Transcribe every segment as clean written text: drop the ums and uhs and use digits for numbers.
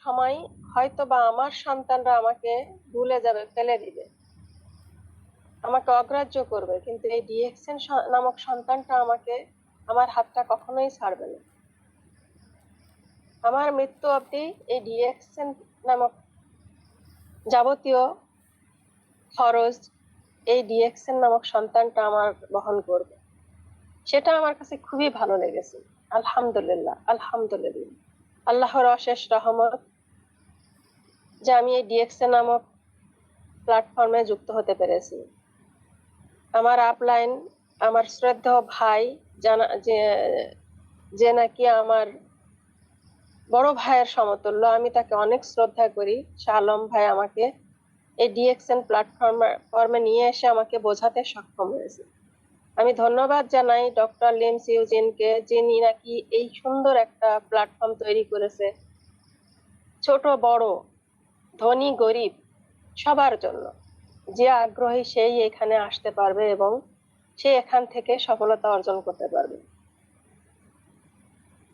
সময় হয়তো বা আমার সন্তানরা আমাকে ভুলে যাবে, ফেলে দিবে, আমাকে অগ্রাহ্য করবে, কিন্তু এই ডিএক্সএন নামক সন্তানটা আমাকে, আমার হাতটা কখনোই ছাড়বে না। আমার মৃত্যু অবধি এই ডিএক্সএন নামক যাবতীয় খরচ এই ডিএক্সএন নামক সন্তানটা আমার বহন করবে। সেটা আমার কাছে খুবই ভালো লেগেছে। আলহামদুলিল্লাহ, আলহামদুলিল্লাহ, আল্লাহর অশেষ রহমত যে আমি এই ডিএক্সএন নামক প্ল্যাটফর্মে যুক্ত হতে পেরেছি। আমার আপলাইন, আমার শ্রদ্ধেয় ভাই জানা যে নাকি আমার বড় ভাইয়ের সমতুল্য, আমি তাকে অনেক শ্রদ্ধা করি। শাহ আলম ভাই আমাকে এই ডিএক্সএন প্ল্যাটফর্মে নিয়ে এসে আমাকে বোঝাতে সক্ষম হয়েছে। আমি ধন্যবাদ জানাই ডক্টর লিমস ইউজিনকে, যিনি নাকি এই সুন্দর একটা প্ল্যাটফর্ম তৈরি করেছে, ছোট বড়, ধনী গরিব সবার জন্য। যে আগ্রহী সেই এখানে আসতে পারবে এবং সে এখান থেকে সফলতা অর্জন করতে পারবে।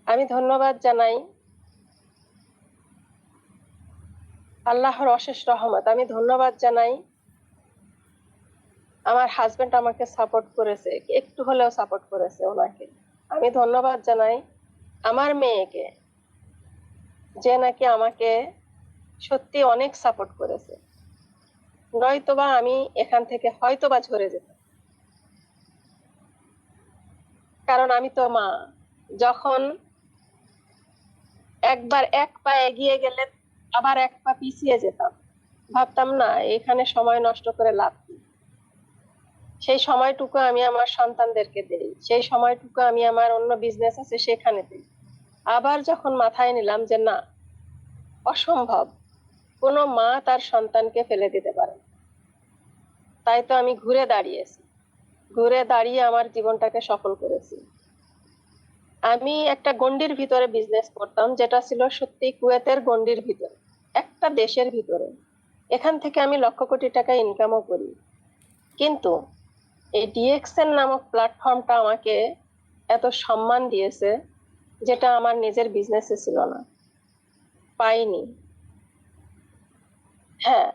আমি ধন্যবাদ জানাই আল্লাহর অশেষ রহমত। আমি ধন্যবাদ জানাই আমার হাজবেন্ড আমাকে সাপোর্ট করেছে, একটু হলেও সাপোর্ট করেছে ওনাকে। আমি ধন্যবাদ জানাই আমার মেয়েকে, যে নাকি আমাকে সত্যি অনেক সাপোর্ট করেছে, নয়তোবা আমি এখান থেকে হয়তোবা ঝরে যেতাম। কারণ আমি তো মা, যখন একবার এক পা এগিয়ে গেলে আবার এক পা পিছিয়ে যেতাম, ভাবতাম না এখানে সময় নষ্ট করে লাভ কি। সেই সময়টুকু আমি আমার সন্তানদেরকে দেই, সেই সময়টুকু আমি আমার অন্য বিজনেস আছে সেখানে দিই। আবার যখন মাথায় নিলাম যে না, অসম্ভব, কোনো মা তার সন্তানকে ফেলে দিতে পারে না, তাই তো আমি ঘুরে দাঁড়িয়েছি, ঘুরে দাঁড়িয়ে আমার জীবনটাকে সফল করেছি। আমি একটা গণ্ডির ভিতরে বিজনেস করতাম, যেটা ছিল সত্যি কুয়েতের গণ্ডির ভিতরে, একটা দেশের ভিতরে। এখান থেকে আমি লক্ষ কোটি টাকা ইনকামও করি, কিন্তু এই ডিএক্সএন নামক প্ল্যাটফর্মটা আমাকে এত সম্মান দিয়েছে, যেটা আমার নিজের বিজনেসে ছিল না, পাইনি। হ্যাঁ,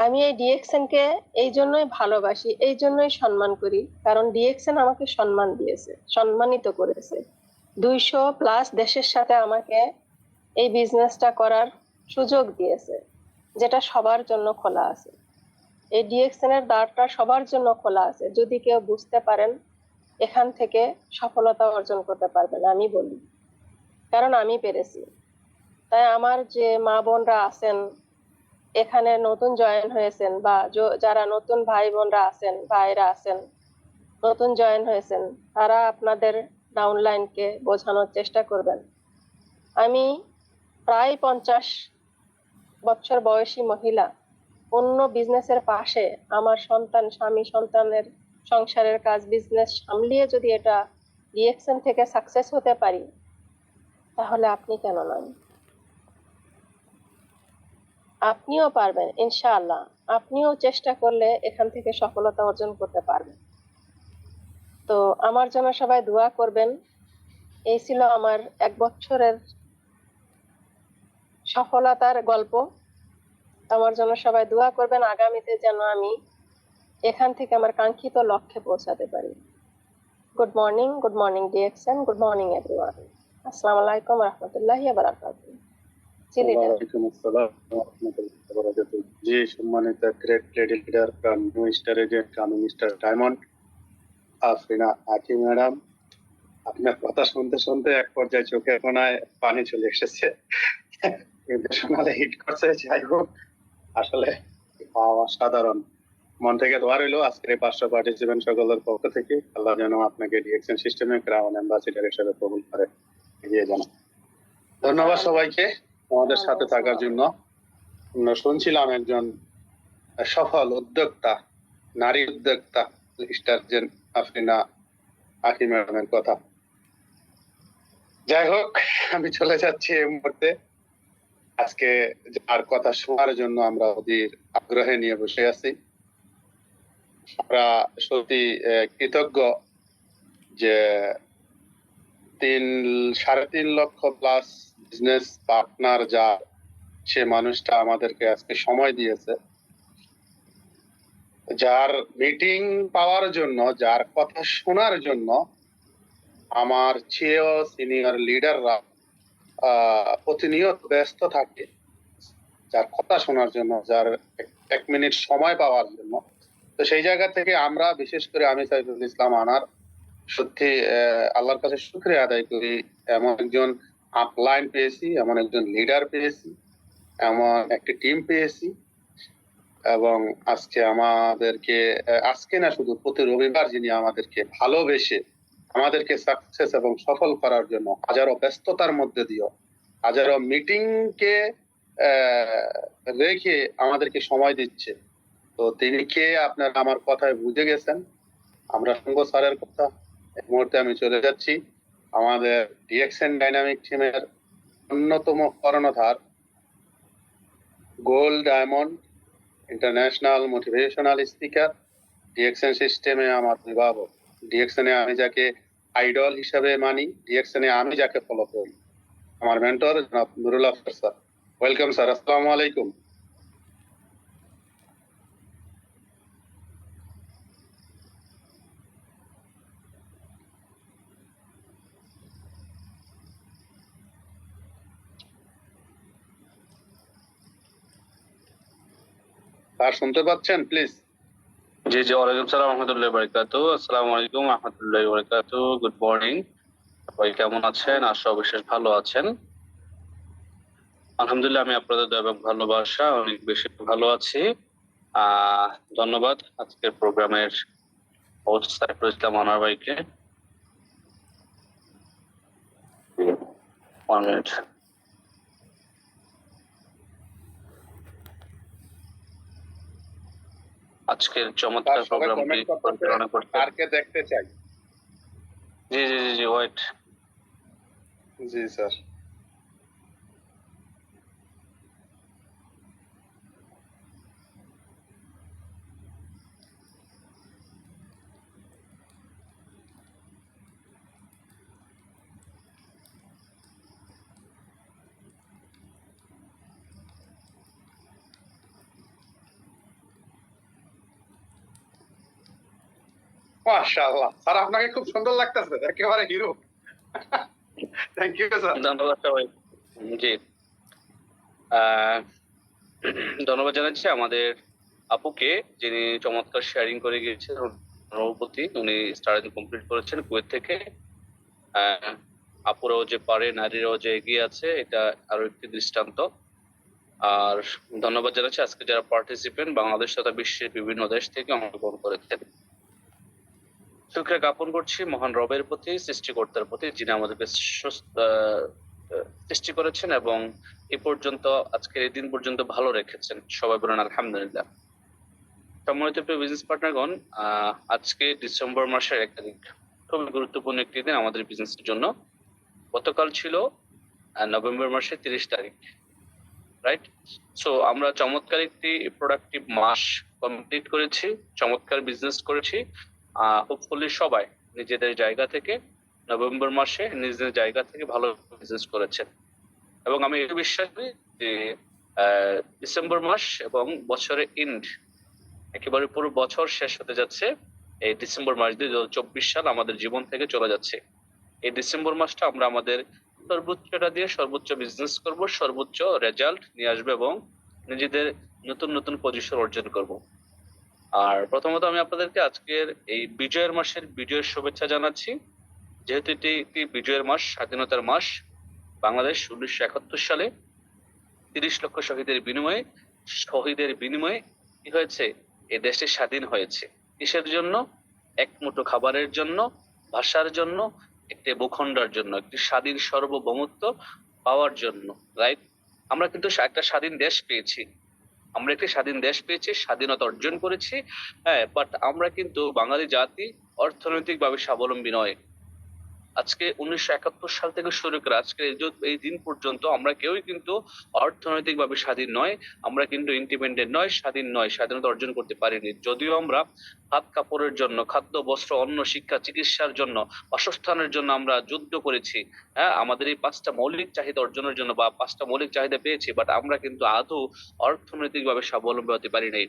আমি এই ডিএক্সএন কে এই জন্যই ভালোবাসি, এই জন্যই সম্মান করি, কারণ ডিএক্সএন আমাকে সম্মান দিয়েছে, সম্মানিত করেছে। 200+ দেশের সাথে আমাকে এই বিজনেসটা করার সুযোগ দিয়েছে, যেটা সবার জন্য খোলা আছে। এই ডিএক্সএন এর দ্বারটা সবার জন্য খোলা আছে। যদি কেউ বুঝতে পারেন, এখান থেকে সফলতা অর্জন করতে পারবেন, আমি বলি, কারণ আমি পেরেছি। তাই আমার যে মা বোনরা আছেন, এখানে নতুন জয়েন হয়েছেন, বা যারা নতুন ভাই বোনরা আছেন, ভাইরা আছেন, নতুন জয়েন হয়েছেন, তারা আপনাদের ডাউনলাইনকে বোঝানোর চেষ্টা করবেন। আমি প্রায় 50 বছর বয়সী মহিলা, অন্য বিজনেসের পাশে আমার সন্তান, স্বামী সন্তানের সংসারের কাজ, বিজনেস সামলিয়ে যদি এটা ডিএক্সএন থেকে সাকসেস হতে পারি, তাহলে আপনি কেন নন? আপনিও পারবেন ইনশাআল্লাহ। আপনিও চেষ্টা করলে এখান থেকে সফলতা অর্জন করতে পারবেন। তো আমার জন্য সবাই দোয়া করবেন। এই ছিল আমার 1 বছরের সফলতার গল্প। আমার জন্য সবাই দোয়া করবেন, আগামীতে যেন আমি এখান থেকে আমার কাঙ্ক্ষিত লক্ষ্যে পৌঁছাতে পারি। Good morning DXN, good morning everyone. আসসালামু আলাইকুম ওয়া রাহমাতুল্লাহি ওয়া বারাকাতুহু। ওয়ালাইকুম আসসালাম ওয়া রাহমাতুল্লাহি ওয়া বারাকাতুহু। জি, সম্মানিত great lady leader from new star agent coming star diamond, Afrina আকি ম্যাডাম, আপনার কথা শুনতে শুনতে এক পর্যায়ে চোখের কোনায় পানি চলে এসেছে, কিন্তু শোনালে হিট করছে। যাই হোক, আসলে অসাধারণ। মন থেকে দোয়া রইল আজকের এই 500 পার্টিসিপেন্ট সকলের পক্ষ থেকে, আল্লাহ যেন আপনাকে ডিএক্সএন সিস্টেমে ক্রাউন অ্যাম্বাসিডার হিসেবে কবুল করে এগিয়ে যান। ধন্যবাদ সবাইকে আমাদের সাথে থাকার জন্য। আমরা শুনছিলাম একজন সফল উদ্যোক্তা, নারী উদ্যোক্তা স্টার জেন আফরিনা আকি ম্যাডামের কথা। যাই হোক, আমি চলে যাচ্ছি এই মুহূর্তে। আজকে যার কথা শোনার জন্য আমরা অধীর আগ্রহে নিয়ে বসে আছি। আমরা সত্যি কৃতজ্ঞ যে 3.5 লক্ষ প্লাস বিজনেস পার্টনার, যা সে মানুষটা আমাদেরকে আজকে সময় দিয়েছে, যার মিটিং পাওয়ার জন্য, যার কথা শোনার জন্য আমার চেয়েও সিনিয়র লিডাররা প্রতিনিয়ত ব্যস্ত থাকে, যার কথা শোনার জন্য, যার এক মিনিট সময় পাওয়ার জন্য। তো সেই জায়গা থেকে আমরা, বিশেষ করে আমি সাইফুল ইসলাম আনার, সত্যি আল্লাহর কাছে শুকরিয়া আদায় করি। এমন একজন আপলাইন পেয়েছি, এমন একজন লিডার পেয়েছি, এমন একটি টিম পেয়েছি, এবং আজকে আমাদেরকে, আজকে না শুধু প্রতি রবিবার, যিনি আমাদেরকে ভালোবেসে আমাদেরকে সাকসেস এবং সফল করার জন্য হাজারো ব্যস্ততার মধ্যে দিয়েও, হাজারো মিটিং কে রেখে আমাদেরকে সময় দিচ্ছে। তো তিনি কে আপনারা আমার কথায় বুঝে গেছেন। আমরা সঙ্গ স্যারের কথা, এই মুহূর্তে আমি চলে যাচ্ছি আমাদের ডিএক্সএন ডাইনামিক টিমের অন্যতম কর্ণধার, gold diamond international motivational speaker, DXN সিস্টেমে আমার অভিভাবক, ডিএক্সএনে আমি যাকে আইডল হিসাবে মানি, ডিএক্সএনে আমি যাকে ফলো করি, আমার মেন্টর জনাব Nurul Afsar sir. Welcome sir, আসসালামু আলাইকুম। স্যার শুনতে পাচ্ছেন প্লিজ? জি জি, ওয়ালাইকুম সালাম রহমতুল্লাহ বারাকাতু। আসসালামু আলাইকুম রহমতুল্লাহ বারাকাতু। গুড মর্নিং, সবাই কেমন আছেন? আশা বিশেষ ভালো আছেন। আলহামদুলিল্লাহ, আমি আপনাদের দয়া এবং ভালোবাসা অনেক বেশি ভালো আছি। ধন্যবাদ আজকের প্রোগ্রামের হোস্ট সাইফুল ইসলাম আনার ভাইকে। 1 মিনিট। আজকের চমৎকার প্রোগ্রামটি পরিচালনা করতে কারকে দেখতে চাই। জি জি জি জি, ওয়েট। জি স্যার। মাশাআল্লাহ স্যার, আপনাকে খুব সুন্দর লাগতেছে, একেবারে হিরো। Thank you sir. ধন্যবাদ সবাই। জি, ধন্যবাদ জানাচ্ছি আমাদের আপুকে, যিনি চমৎকার শেয়ারিং করে গিয়েছেন। রঘুপতি, উনি স্টাডি কমপ্লিট করেছেন কুয়েত থেকে। আপুরাও যে পারে, নারীরাও যে এগিয়ে আছে, এটা আরো একটি দৃষ্টান্ত। আর ধন্যবাদ জানাচ্ছি আজকে যারা পার্টিসিপেন্ট বাংলাদেশ তথা বিশ্বের বিভিন্ন দেশ থেকে অংশগ্রহণ করেছেন। শুকরিয়া জ্ঞাপন করছি মহান রবের প্রতি, সৃষ্টিকর্তার প্রতি, যিনি আমাদেরকে সৃষ্টি করেছেন এবং এ পর্যন্ত, আজকের এই দিন পর্যন্ত ভালো রেখেছেন। সবাই বলেন আলহামদুলিল্লাহ। সম্মানিত প্রিয় বিজনেস পার্টনারগণ, আজকে ডিসেম্বর মাসের 1 তারিখ, খুবই গুরুত্বপূর্ণ একটি দিন আমাদের বিজনেসের জন্য। গতকাল ছিল নভেম্বর মাসের 30 তারিখ, রাইট? সো আমরা চমৎকার একটি প্রোডাক্টিভ মাস কমপ্লিট করেছি, চমৎকার বিজনেস করেছি। হোপফুলি সবাই নিজেদের জায়গা থেকে নভেম্বর মাসে নিজেদের জায়গা থেকে ভালো বিজনেস করেছেন। এবং আমি এই বিশ্বাস করি যে ডিসেম্বর মাস এবং বছরের এন্ড, একেবারে পুরো বছর শেষ হতে যাচ্ছে। এই ডিসেম্বর মাস 2024 সাল আমাদের জীবন থেকে চলে যাচ্ছে। এই ডিসেম্বর মাসটা আমরা আমাদের সর্বোচ্চটা দিয়ে সর্বোচ্চ বিজনেস করব, সর্বোচ্চ রেজাল্ট নিয়ে আসবে এবং নিজেদের নতুন নতুন পজিশন অর্জন করব। আর প্রথমত আমি আপনাদেরকে আজকের এই বিজয়ের মাসের বিজয়ের শুভেচ্ছা জানাচ্ছি। যেহেতু এটি একটি বিজয়ের মাস, স্বাধীনতার মাস। বাংলাদেশ 1971 সালে 30 লক্ষ শহীদের বিনিময়ে কি হয়েছে? এই দেশটি স্বাধীন হয়েছে। কিসের জন্য? এক মুঠো খাবারের জন্য, ভাষার জন্য, একটি ভূখণ্ডের জন্য, একটি স্বাধীন সার্বভৌমত্ব পাওয়ার জন্য, রাইট? আমরা কিন্তু একটা স্বাধীন দেশ পেয়েছি, আমরা একটি স্বাধীন দেশ পেয়েছি, স্বাধীনতা অর্জন করেছি। হ্যাঁ, বাট আমরা কিন্তু বাঙালি জাতি অর্থনৈতিকভাবে স্বাবলম্বী নয়। আজকে 1971 সাল থেকে শুরু করে আজকে এই দিন পর্যন্ত আমরা কেউই কিন্তু অর্থনৈতিকভাবে স্বাধীন নয়, আমরা কিন্তু ইন্ডিপেন্ডেন্ট নয়, স্বাধীন নয়, স্বাধীনতা অর্জন করতে পারিনি। যদিও আমরা ভাত কাপড়ের জন্য, খাদ্য বস্ত্র অন্ন শিক্ষা চিকিৎসার জন্য, বাসস্থানের জন্য আমরা যুদ্ধ করেছি, হ্যাঁ, আমাদের এই 5টা মৌলিক চাহিদা অর্জনের জন্য বা 5টা মৌলিক চাহিদা পেয়েছি, বাট আমরা কিন্তু আদৌ অর্থনৈতিকভাবে স্বাবলম্বী হতে পারি নাই।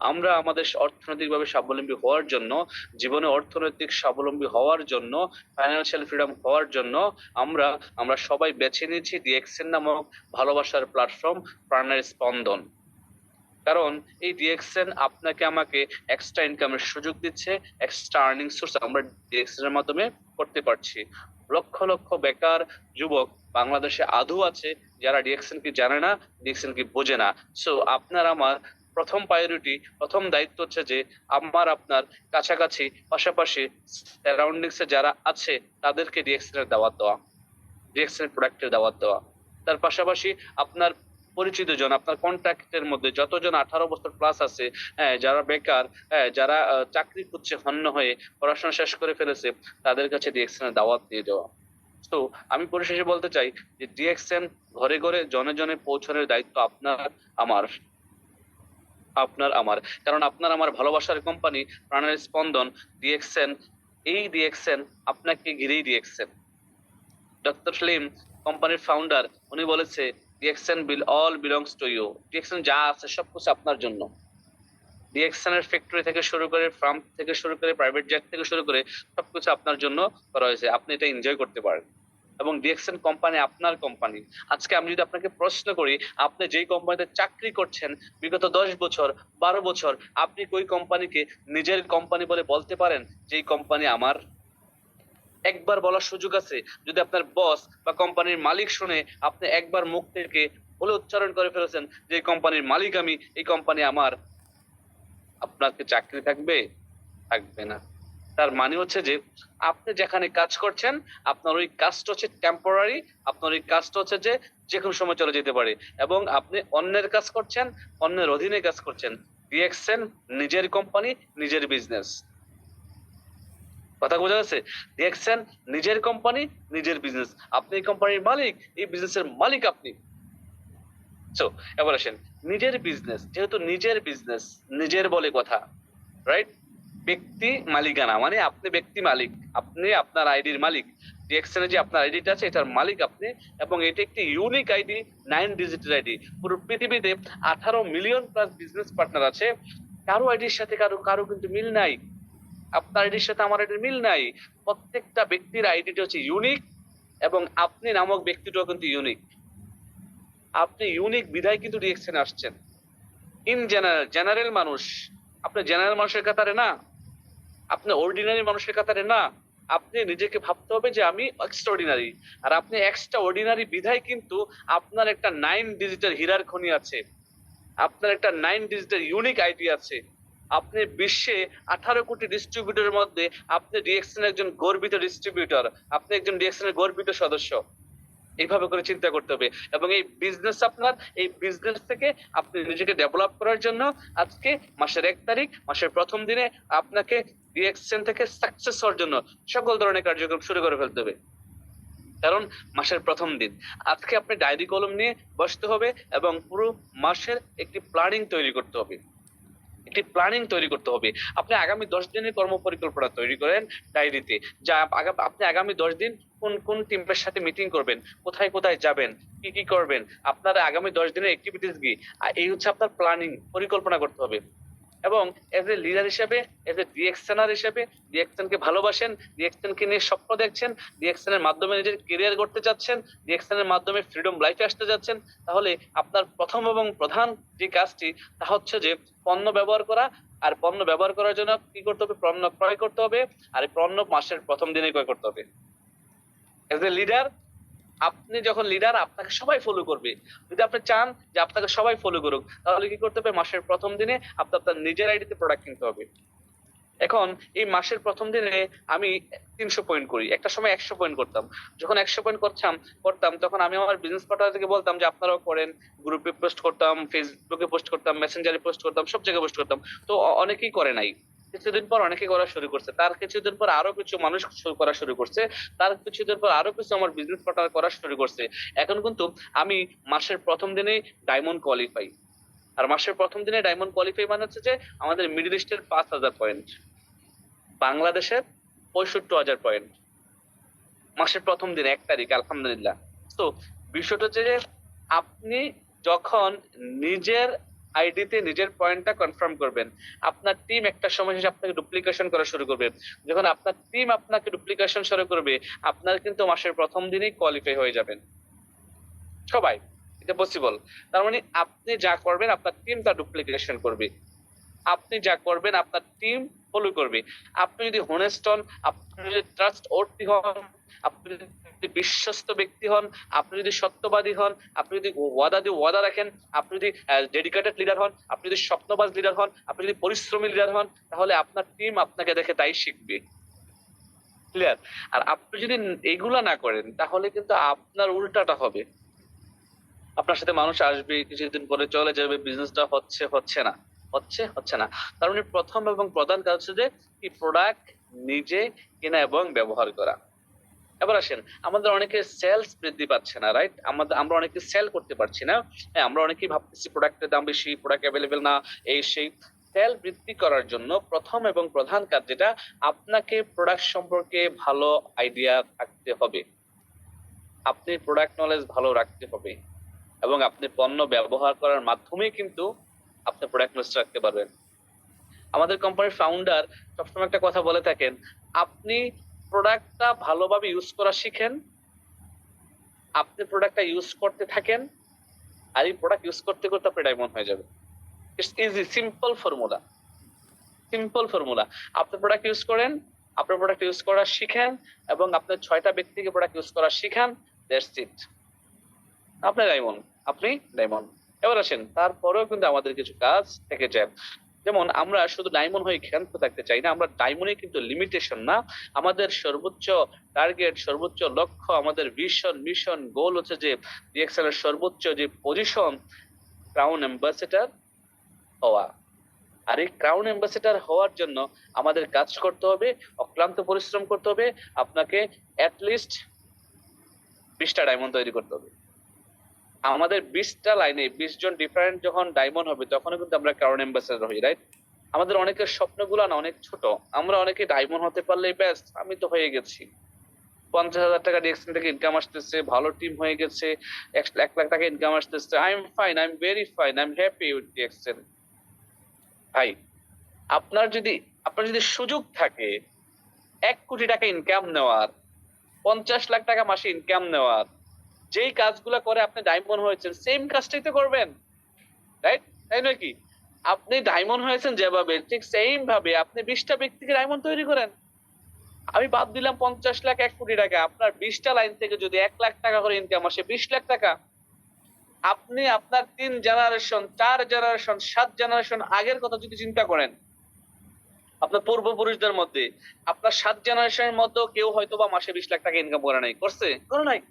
আমরা আমাদের অর্থনৈতিকভাবে স্বাবলম্বী হওয়ার জন্য, জীবনে অর্থনৈতিক স্বাবলম্বী হওয়ার জন্য, ফাইন্যান্সিয়াল ফ্রিডম হওয়ার জন্য আমরা আমরা সবাই বেছে নিয়েছি ডিএক্সএন নামক ভালোবাসার প্ল্যাটফর্ম, প্রাণের স্পন্দন। কারণ এই ডিএক্সএন আপনাকে আমাকে এক্সট্রা ইনকামের সুযোগ দিচ্ছে, এক্সট্রা আর্নিং সোর্স আমরা ডিএক্সএন এর মাধ্যমে করতে পারছি। লক্ষ লক্ষ বেকার যুবক বাংলাদেশে আদৌ আছে যারা ডিএক্সএন কি জানে না, ডিএক্সএন কি বোঝে না। সো আপনার আমার প্রথম প্রায়োরিটি, প্রথম দায়িত্ব হচ্ছে যে আমার আপনার কাছাকাছি পাশাপাশি সারাউন্ডিংস এ যারা আছে তাদেরকে ডিএক্সএন এর দাওয়াত দেওয়া, ডিএক্সএন প্রোডাক্টের দাওয়াত দেওয়া। তার পাশাপাশি আপনার পরিচিত জন, আপনার কন্ট্যাক্টের মধ্যে যতজন 18 বছর প্লাস আছে, হ্যাঁ, যারা বেকার, হ্যাঁ, যারা চাকরি খুঁজছে হন্য হয়ে, পড়াশোনা শেষ করে ফেলেছে, তাদের কাছে ডিএক্সএন এর দাওয়াত দিয়ে দেওয়া। তো আমি পরিশেষে বলতে চাই যে ডিএক্সএন ঘরে ঘরে জনে জনে পৌঁছানোর দায়িত্ব আপনার আমার, আপনার আমার। কারণ আপনার আমার ভালোবাসার কোম্পানি প্রাণের স্পন্দন ডিএক্সএন, এই ডিএক্সএন আপনাকে ঘিরেই ডিএক্সএন। ডক্টর স্লিম কোম্পানির ফাউন্ডার, উনি বলেছে DXN all belongs to you. DXN যা আছে সবকিছু আপনার জন্য। ডিএক্সএন এর ফ্যাক্টরি থেকে শুরু করে, ফার্ম থেকে শুরু করে, প্রাইভেট জেট থেকে শুরু করে সবকিছু আপনার জন্য করা হয়েছে, আপনি এটা এনজয় করতে পারেন। এবং ডিএক্সএন কোম্পানি আপনার কোম্পানি। আজকে আমি যদি আপনাকে প্রশ্ন করি, আপনি যেই কোম্পানিতে চাকরি করছেন বিগত 10 বছর 12 বছর, আপনি কোন কোম্পানিকে নিজের কোম্পানি বলে বলতে পারেন যে এই কোম্পানি আমার? একবার বলার সুযোগ আছে। যদি আপনার বস বা কোম্পানির মালিক শুনে, আপনি একবার মুখ থেকে বলে উচ্চারণ করে ফেলেছেন যে এই কোম্পানির মালিক আমি, এই কোম্পানি আমার, আপনার কি চাকরি থাকবে? থাকবে না। তার মানে হচ্ছে যে আপনি যেখানে কাজ করছেন আপনার ওই কাজটা হচ্ছে টেম্পোরারি, আপনার ওই কাজটা হচ্ছে যে যে কোনো সময় চলে যেতে পারে, এবং আপনি অন্যের কাজ করছেন, অন্যের অধীনে কাজ করছেন। ডিএক্সএন নিজের কোম্পানি, নিজের বিজনেস। কথা বোঝা যাচ্ছে? ডিএক্সএন নিজের কোম্পানি, নিজের বিজনেস। আপনি এই কোম্পানির মালিক, এই বিজনেসের মালিক আপনি। সো এবার আসেন, নিজের বিজনেস, যেহেতু নিজের বিজনেস, নিজের বলে কথা, রাইট? ব্যক্তি মালিকানা মানে আপনি ব্যক্তি মালিক, আপনি আপনার আইডির মালিক। ডিএক্সএন এ যে আপনার আইডিটা আছে এটার মালিক আপনি, এবং এটা একটি ইউনিক আইডি, 9 ডিজিটের আইডি। পুরো পৃথিবীতে 18 মিলিয়ন প্লাস বিজনেস পার্টনার আছে, কারো আইডির সাথে কারো কারো কিন্তু মিল নাই। আপনার আইডির সাথে আমার আইডির মিল নাই। প্রত্যেকটা ব্যক্তির আইডিটা হচ্ছে ইউনিক, এবং আপনি নামক ব্যক্তিটাও কিন্তু ইউনিক। আপনি ইউনিক বিধায় কিন্তু ডিএক্সএন আসছেন। ইন জেনারেল মানুষ, আপনি জেনারেল মানুষের কাতারে না, আপনি অর্ডিনারি মানুষের কাতারে না। আপনি নিজেকে ভাবতে হবে যে আমি এক্সট্রাঅর্ডিনারি, আর আপনি এক্সট্রা অর্ডিনারি বিধায় কিন্তু আপনার একটা 9 ডিজিটের হীরার খনি আছে, আপনার একটা 9 ডিজিটের ইউনিক আইডি আছে। আপনি বিশ্বে 18 কোটি ডিস্ট্রিবিউটরের মধ্যে আপনি ডিএক্সএন একজন গর্বিত ডিস্ট্রিবিউটর, আপনি একজন ডিএক্সএন এর গর্বিত সদস্য। এইভাবে করে চিন্তা করতে হবে। এবং এই বিজনেস আপনার, এই বিজনেস থেকে আপনি নিজেকে ডেভেলপ করার জন্য আজকে মাসের 1 তারিখ, মাসের প্রথম দিনে আপনাকে ডিএক্সএন থেকে সাকসেস হওয়ার জন্য সকল ধরনের কার্যক্রম শুরু করে ফেলতে হবে। কারণ মাসের প্রথম দিন আজকে আপনি ডায়েরি কলম নিয়ে বসতে হবে এবং পুরো মাসের একটি প্ল্যানিং তৈরি করতে হবে, একটি প্ল্যানিং তৈরি করতে হবে। আপনি আগামী 10 দিনের কর্ম পরিকল্পনা তৈরি করেন ডায়েরিতে, যা আপনি আগামী 10 দিন কোন কোন টিমের সাথে মিটিং করবেন, কোথায় কোথায় যাবেন, কি কি করবেন, আপনার আগামী 10 দিনের অ্যাক্টিভিটিস কি, এই হচ্ছে আপনার প্ল্যানিং, পরিকল্পনা করতে হবে। এবং এজ এ লিডার হিসেবে, এজ এ ডিএক্সএনার হিসেবে, ডিএক্সএন কে ভালোবাসেন, ডিএক্সএন কে নিয়ে স্বপ্ন দেখছেন, ডিএক্সএন এর মাধ্যমে নিজের ক্যারিয়ার করতে চাচ্ছেন, ডিএক্সএন এর মাধ্যমে ফ্রিডম লাইফে আসতে যাচ্ছেন, তাহলে আপনার প্রথম এবং প্রধান যে কাজটি তা হচ্ছে যে পণ্য ব্যবহার করা। আর পণ্য ব্যবহার করার জন্য কি করতে হবে? পণ্য ক্রয় করতে হবে, আর এই পণ্য মাসের প্রথম দিনে ক্রয় করতে হবে। এজ এ লিডার, আপনি যখন লিডার আপনাকে সবাই ফলো করবে। যদি আপনি চান যে আপনাকে সবাই ফলো করুক, তাহলে কি করতে হবে? মাসের প্রথম দিনে আপনার নিজের আইডিতে প্রোডাক্ট কিনতে হবে। এখন এই মাসের প্রথম দিনে আমি 300 পয়েন্ট করি, একটা সময় 100 পয়েন্ট করতাম। যখন 100 পয়েন্ট করতাম তখন আমি আমার বিজনেস পার্টনার থেকে বলতাম যে আপনারাও করেন। গ্রুপে পোস্ট করতাম, ফেসবুকে পোস্ট করতাম, মেসেঞ্জারে পোস্ট করতাম, সব জায়গায় পোস্ট করতাম। তো অনেকেই করে নাই। কিছুদিন পর অনেকে করা শুরু করছে, তার কিছুদিন পর আরো কিছু মানুষ করা শুরু করছে, তার কিছুদিন পর আরো কিছু আমার বিজনেস পার্টনার করা শুরু করছে। এখন কিন্তু আমি মাসের প্রথম দিনে ডায়মন্ড কোয়ালিফাই। আর মাসের প্রথম দিনে ডায়মন্ড কোয়ালিফাই মানে হচ্ছে যে আমাদের মিডল ইস্টের 5,000 পয়েন্ট, বাংলাদেশের 65,000 পয়েন্ট মাসের প্রথম দিন 1 তারিখ, আলহামদুলিল্লাহ। তো বিষয়টা হচ্ছে যে আপনি যখন নিজের আইডিতে নিজের পয়েন্টটা কনফার্ম করবেন, আপনার টিম একটা সময় শেষে আপনাকে ডুপ্লিকেশন করা শুরু করবে। যখন আপনার টিম আপনাকে ডুপ্লিকেশন শুরু করবে, আপনার কিন্তু মাসের প্রথম দিনেই কোয়ালিফাই হয়ে যাবেন সবাই। এটা পসিবল। তার মানে আপনি যা করবেন আপনার টিম তা ডুপ্লিকেশন করবে, আপনি যা করবেন আপনার টিম ফলো করবে। আপনি যদি হনেস্ট হন, আপনি যদি ট্রাস্ট ওর্থি হন, আপনি যদি বিশ্বস্ত ব্যক্তি হন, আপনি যদি সত্যবাদী হন, আপনি যদি ওয়াদা রাখেন, আপনি যদি ডেডিকেটেড লিডার হন, আপনি যদি স্বপ্নবাজ লিডার হন, আপনি যদি পরিশ্রমী লিডার হন, তাহলে আপনার টিম আপনাকে দেখে তাই শিখবে। ক্লিয়ার? আর আপনি যদি এইগুলা না করেন তাহলে কিন্তু আপনার উল্টাটা হবে। আপনার সাথে মানুষ আসবে, কিছুদিন পরে চলে যাবে, বিজনেসটা হচ্ছে না। তার মানে প্রথম এবং প্রধান কাজ হচ্ছে যে কি প্রোডাক্ট নিজে কেনা এবং ব্যবহার করা। এবার আসেন, আমাদের অনেকে সেলস বৃদ্ধি পাচ্ছে না, রাইট? আমরা অনেকে সেল করতে পারছি না। হ্যাঁ, আমরা অনেকেই ভাবতেছি প্রোডাক্টের দাম বেশি, প্রোডাক্ট অ্যাভেলেবেল না, এই সেই। সেল বৃদ্ধি করার জন্য প্রথম এবং প্রধান কাজ যেটা, আপনাকে প্রোডাক্ট সম্পর্কে ভালো আইডিয়া থাকতে হবে, আপনি প্রোডাক্ট নলেজ ভালো রাখতে হবে, এবং আপনি পণ্য ব্যবহার করার মাধ্যমে কিন্তু আপনি প্রোডাক্ট নলেজ রাখতে পারবেন। আমাদের কোম্পানির ফাউন্ডার সবসময় একটা কথা বলে থাকেন, আপনি প্রোডাক্টটা ভালোভাবে ইউজ করা শিখেন, আপনি প্রোডাক্টটা ইউজ করতে থাকেন, আর এই প্রোডাক্ট ইউজ করতে করতে আপনি ডায়মন্ড হয়ে যাবে। It's easy, simple formula. আপনি প্রোডাক্ট ইউজ করেন, আপনার প্রোডাক্ট ইউজ করা শিখেন, এবং আপনার 6টা ব্যক্তিকে প্রোডাক্ট ইউজ করা শিখান, দ্যাটস ইট, আপনি ডায়মন্ড। এবার আসেন, তারপরেও কিন্তু আমাদের কিছু কাজ থেকে যায়। যেমন আমরা শুধু ডায়মন্ড হয়ে ক্ষান্ত থাকতে চাই না, আমরা ডায়মন্ডে কিন্তু লিমিটেশন না, আমাদের সর্বোচ্চ টার্গেট, সর্বোচ্চ লক্ষ্য, আমাদের ভিশন, মিশন, গোল হচ্ছে যে ডিএক্সএল এর সর্বোচ্চ যে পজিশন, ক্রাউন অ্যাম্বাসেডর হওয়া। আর এই ক্রাউন অ্যাম্বাসেডর হওয়ার জন্য আমাদের কাজ করতে হবে, অক্লান্ত পরিশ্রম করতে হবে। আপনাকে অ্যাটলিস্ট 20টা ডায়মন্ড তৈরি করতে হবে। আমাদের 20টা লাইনে 20 জন ডিফারেন্ট যখন ডায়মন্ড হবে, তখনও কিন্তু আমরা ক্রাউন অ্যাম্বাসেডর হই, রাইট? আমাদের অনেকের স্বপ্নগুলো না অনেক ছোট, আমরা অনেকে ডায়মন্ড হতে পারলেই ব্যাস আমি তো হয়ে গেছি, 50,000 টাকা ডিএক্সএন থেকে ইনকাম আসতেছে, ভালো টিম হয়ে গেছে, 1 লাখ টাকা ইনকাম আসতেছে, I am fine, I am very fine, I am happy with DXN. ভাই, আপনার যদি সুযোগ থাকে 1 কোটি টাকা ইনকাম নেওয়ার, 50 লাখ টাকা মাসে ইনকাম নেওয়ার, যেই কাজগুলো করে আপনি ডায়মন্ড হয়েছেন সেম কাজটাই তো করবেন, রাইট? তাই নয় কি? আপনি ডায়মন্ড হয়েছেন যেভাবে, ঠিক সেম ভাবে আপনি 20টা ব্যক্তিকে ডায়মন্ড তৈরি করেন। আমি বাদ দিলাম 50 লাখ 1 কোটি টাকা, আপনার 20টা লাইন থেকে যদি 1 লাখ টাকা করে ইনকাম আসে, 20 লাখ টাকা, আপনি আপনার 3 জেনারেশন, 4 জেনারেশন, 7 জেনারেশন আগের কথা যদি চিন্তা করেন, আপনার পূর্বপুরুষদের মধ্যে আপনার 7 জেনারেশনের মধ্যে কেউ হয়তো বা মাসে 20 লাখ টাকা ইনকাম করে নাই, করে নাই।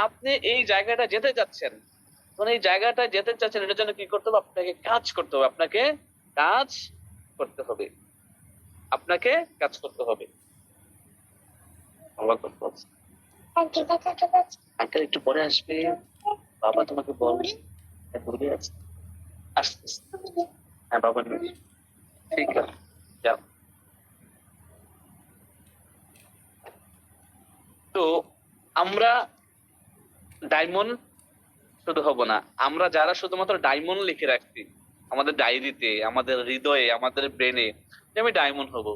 আপনি এই জায়গাটা যেতে চাচ্ছেন, এই জায়গাটা যেতে চাচ্ছেন, এটার জন্য কি করতে হবে? আপনাকে কাজ করতে হবে, আঙ্কেল একটু পরে আসবে, বাবা তোমাকে বলবে, দূরে আছে, আসতেছে। হ্যাঁ বাবা, ঠিক আছে, যাও। তো আমরা ডায়মন্ড শুধু হব না, আমরা যারা শুধুমাত্র ডায়মন্ড লিখে রাখছি আমাদের ডায়েরিতে, আমাদের হৃদয়ে, আমাদের ব্রেনে, যে আমি ডায়মন্ড হব,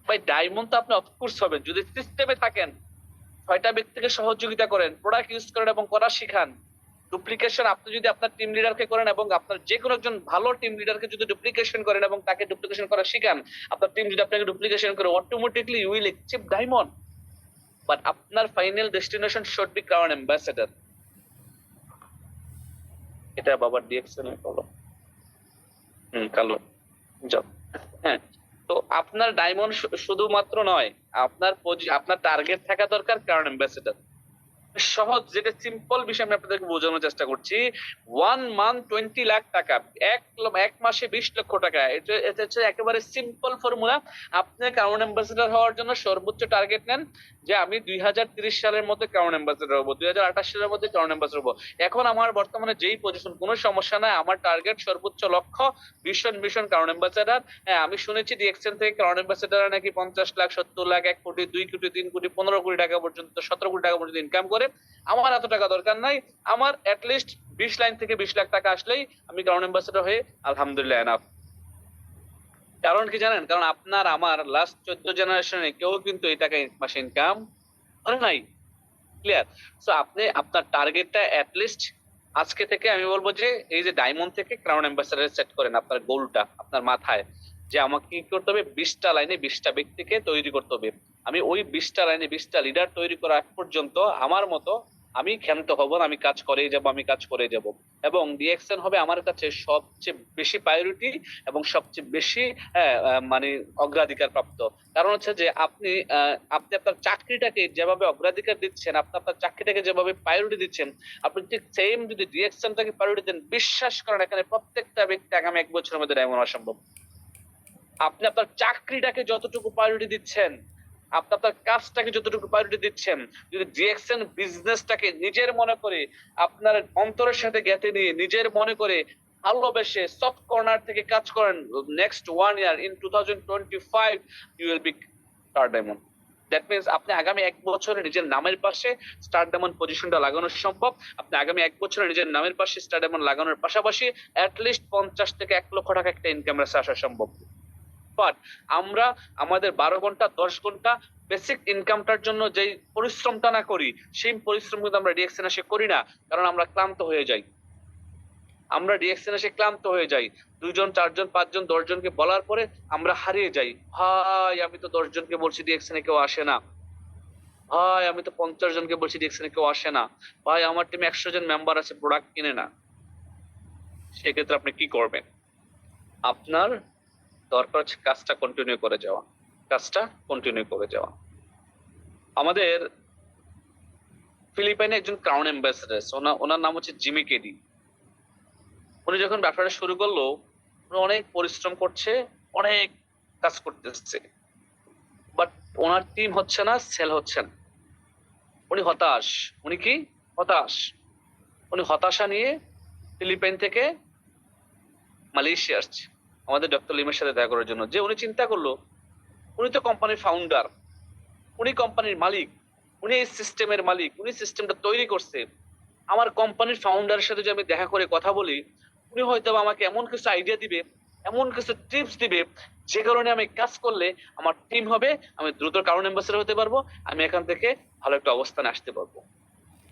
ভাই ডায়মন্ড তো আপনি অফকোর্স হবেন যদি সিস্টেমে থাকেন, 6টা ব্যক্তিকে সহযোগিতা করেন, প্রোডাক্ট ইউজ করেন এবং করা শিখান। ডুপ্লিকেশন আপনি যদি আপনার টিম লিডারকে করেন, এবং আপনার যে কোনো একজন ভালো টিম লিডারকে যদি ডুপ্লিকেশন করেন এবং তাকে ডুপ্লিকেশন করা শিখান, আপনার টিম যদি আপনাকে ডুপ্লিকেশন করে, automatically you will achieve diamond. But আপনার final destination should be crown ambassador. এটা বাবার ডিএক্সএল এ বলো, কালো, যাও। হ্যাঁ, তো আপনার ডায়মন্ড শুধুমাত্র নয়, আপনার টার্গেট থাকা দরকার ক্রাউন অ্যাম্বাসেডর। সহজ, যেটা সিম্পল বিষয় আমি আপনাদেরকে বোঝানোর চেষ্টা করছি। 1 মান্থ 20 লাখ টাকা, এক মাসে 20 লক্ষ টাকা। এটা হচ্ছে একেবারে সিম্পল ফর্মুলা। আপনি ক্রাউন অ্যাম্বাসেডর হওয়ার জন্য সর্বোচ্চ টার্গেট নেন যে আমি 2030 সালের মধ্যে ক্রাউন অ্যাম্বাসেডর হবো, 2028 সালের মধ্যে ক্রাউন অ্যাম্বাসেডর হবো। এখন আমার বর্তমানে যেই পজিশন, কোনো সমস্যা নাই। আমার টার্গেট সর্বোচ্চ লক্ষ্য ভীষণ ক্রাউন অ্যাম্বাসেডর। হ্যাঁ, আমি শুনেছি ডিএক্সএন থেকে ক্রাউন অ্যাম্বাসেডর নাকি 50 লাখ, 70 লাখ, 1 কোটি, 2 কোটি, 3 কোটি, 15 কোটি টাকা পর্যন্ত, 17 কোটি টাকা পর্যন্ত ইনকাম করে। আমার এত টাকা দরকার নাই। আমার লিস্ট 20 লাইন থেকে 20 লাখ টাকা আসলেই আমি ক্রাউন অ্যাম্বাসেডর হয়ে আলহামদুলিল্লাহ এনাফ। কারণ কি জানেন? কারণ আপনার আমার লাস্ট 14 জেনারেশনে কেউ কিন্তু এই টাকা মাসে ইনকাম করে নাই। ক্লিয়ার? সো আপনি আপনার টার্গেটটা লিস্ট আজকে থেকে আমি বলবো যে এই যে ডায়মন্ড থেকে ক্রাউন অ্যাম্বাসেডর সেট করেন আপনার গোলটা আপনার মাথায়, যে আমাকে কি করতে হবে, 20টা লাইনে 20টা ব্যক্তিকে তৈরি করতে হবে। আমি ওই 20টা লাইনে 20টা লিডার তৈরি করা আগ পর্যন্ত আমার মতো আমি ক্ষান্ত হব না, আমি কাজ করেই যাব, আমি কাজ করে যাব। এবং ডিএক্সএন হবে আমার কাছে সবচেয়ে বেশি প্রায়োরিটি এবং সবচেয়ে বেশি মানে অগ্রাধিকার প্রাপ্ত। কারণ হচ্ছে যে আপনি আপনার চাকরিটাকে যেভাবে অগ্রাধিকার দিচ্ছেন, আপনি আপনার চাকরিটাকে যেভাবে প্রায়োরিটি দিচ্ছেন, আপনি ঠিক সেম যদি ডিএক্সএনটাকে প্রায়োরিটি দেন, বিশ্বাস করেন এখানে প্রত্যেকটা ব্যক্তি আগামী 1 বছরের মধ্যে ডায়মন্ড হওয়া সম্ভব। আপনি আপনার চাকরিটাকে যতটুকু প্রায়োরিটি দিচ্ছেন, আপনি আপনার কাজটাকে যতটুকু প্রায়োরিটি দিচ্ছেন, যদি ডিএক্সএন বিজনেসটাকে নিজের মনে করে, আপনার অন্তরের সাথে গেঁথে নিয়ে, নিজের মনে করে ভালোবেসে সফট কর্নার থেকে কাজ করেন, next 1 year in 2025 you will be star diamond. That means আপনি আগামী 1 বছরে নিজের নামের পাশে স্টার ডায়মন্ড পজিশনটা লাগানো সম্ভব। আপনি আগামী 1 বছরে নিজের নামের পাশে স্টার ডায়মন্ড লাগানোর পাশাপাশি লিস্ট 50 থেকে 1 লক্ষ টাকা একটা ইনকাম রাশি আসা সম্ভব। বাট আমরা আমাদের 12 ঘন্টা 10 ঘন্টা বেসিক ইনকামটার জন্য যে পরিশ্রমটা না করি, সেই পরিশ্রম কিন্তু আমরা ডিএক্সএন এসে করি না। কারণ আমরা ক্লান্ত হয়ে যাই। আমরা ডিএক্সএন এসে ক্লান্ত হয়ে যাই। 2 জন 4 জন 5 জন 10 জনকে বলার পরে আমরা হারিয়ে যাই। ভাই আমি তো 10 জনকে বলছি ডিএক্সএন এ কেউ আসে না। ভাই আমি তো 50 জনকে বলছি ডিএক্সএন এ কেউ আসে না। ভাই আমার টিমে 100 জন মেম্বার আছে, প্রোডাক্ট কিনে না। সেক্ষেত্রে আপনি কি করবেন? আপনার দরকার হচ্ছে কাজটা কন্টিনিউ করে যাওয়া, কাজটা কন্টিনিউ করে যাওয়া। আমাদের ফিলিপাইনে একজন ক্রাউন অ্যাম্বাসেডর, ওনার নাম হচ্ছে জিমি কেডি। উনি যখন ব্যবসাটা শুরু করলো, উনি অনেক পরিশ্রম করছে, অনেক কাজ করতেছে, বাট ওনার টিম হচ্ছে না, সেল হচ্ছে না। উনি হতাশ। উনি কি হতাশ? উনি হতাশা নিয়ে ফিলিপাইন থেকে মালয়েশিয়া আসছে আমাদের ডক্টর লিমের সাথে দেখা করার জন্য। যে উনি চিন্তা করলো, উনি তো কোম্পানির ফাউন্ডার, উনি কোম্পানির মালিক, উনি এই সিস্টেমের মালিক, উনি সিস্টেমটা তৈরি করছে। আমার কোম্পানির ফাউন্ডারের সাথে যদি আমি দেখা করে কথা বলি, উনি হয়তো আমাকে এমন কিছু আইডিয়া দিবে, এমন কিছু টিপস দিবে, যে কারণে আমি কাজ করলে আমার টিম হবে, আমি দ্রুত ক্রাউন অ্যাম্বাসেডর হতে পারবো, আমি এখান থেকে ভালো একটা অবস্থানে আসতে পারবো।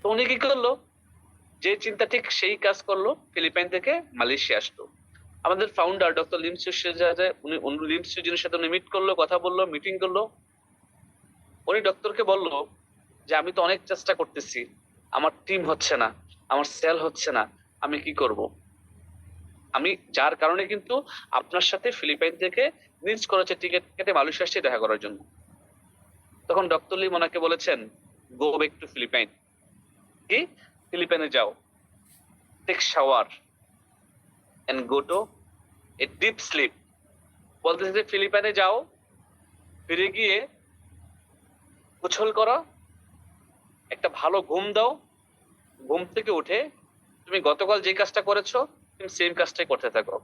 তো উনি কি করলো? যে চিন্তা ঠিক সেই কাজ করলো, ফিলিপাইন থেকে মালয়েশিয়া আসলো। আমাদের ফাউন্ডার ডক্টর লিমসু, উনি লিমসুজিনের সাথে উনি মিট করলো, কথা বললো, মিটিং করলো। উনি ডক্টরকে বললো যে আমি তো অনেক চেষ্টা করতেছি, আমার টিম হচ্ছে না, আমার সেল হচ্ছে না, আমি কি করব? আমি যার কারণে কিন্তু আপনার সাথে ফিলিপাইন থেকে নিজ করেছে টিকিট কেটে মালয়েশিয়া আসছে দেখা করার জন্য। তখন ডক্টর লিম ওনাকে বলেছেন, গো ব্যাক টু ফিলিপাইন। কি? ফিলিপাইনে যাও, take shower and go to a deep sleep. বলতেছে যে ফিলিপাইনে যাও, ফিরে গিয়ে গোসল করো, একটা ভালো ঘুম দাও, ঘুম থেকে উঠে তুমি গতকাল যে কাজটা করেছো তুমি সেম কাজটাই করতে থাকো,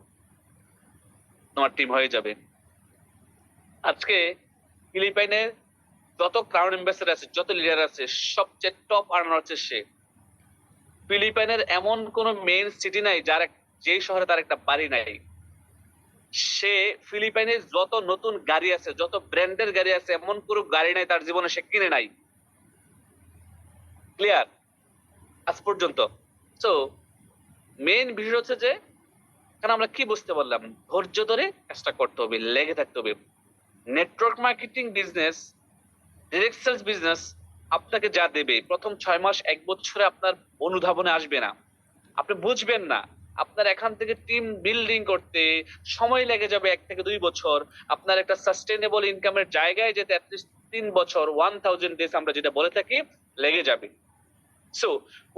তোমার টিম হয়ে যাবে। আজকে ফিলিপাইনের যত ক্রাউন অ্যাম্বাসেডর আছে, যত লিডার আছে, সবচেয়ে টপ আর্নার হচ্ছে সে। ফিলিপাইনের এমন কোন মেইন সিটি নাই যার যে শহরে তার একটা বাড়ি নাই। সে ফিলিপাইনের যত নতুন গাড়ি আছে, যত ব্র্যান্ডের গাড়ি আছে, এমন কোনো গাড়ি নাই তার জীবনে সে কিনে নাই। ক্লিয়ার? আজ পর্যন্ত। সো মেইন বিষয় হচ্ছে যে কারণ আমরা কি বুঝতে পারলাম, ধৈর্য ধরে কাজটা করতে হবে, লেগে থাকতে হবে। Network marketing business, direct sales business আপনাকে যা দেবে, প্রথম 6 মাস 1 বছরে আপনার অনুধাবনে আসবে না, আপনি বুঝবেন না। আপনার এখান থেকে টিম বিল্ডিং করতে সময় লেগে যাবে 1 থেকে 2 বছর। আপনার একটা সাস্টেইনেবল ইনকামের জায়গায় যেতে অ্যাটলিস্ট 3 বছর, 1000 ডেজ আমরা যেটা বলে থাকি, লেগে যাবে। সো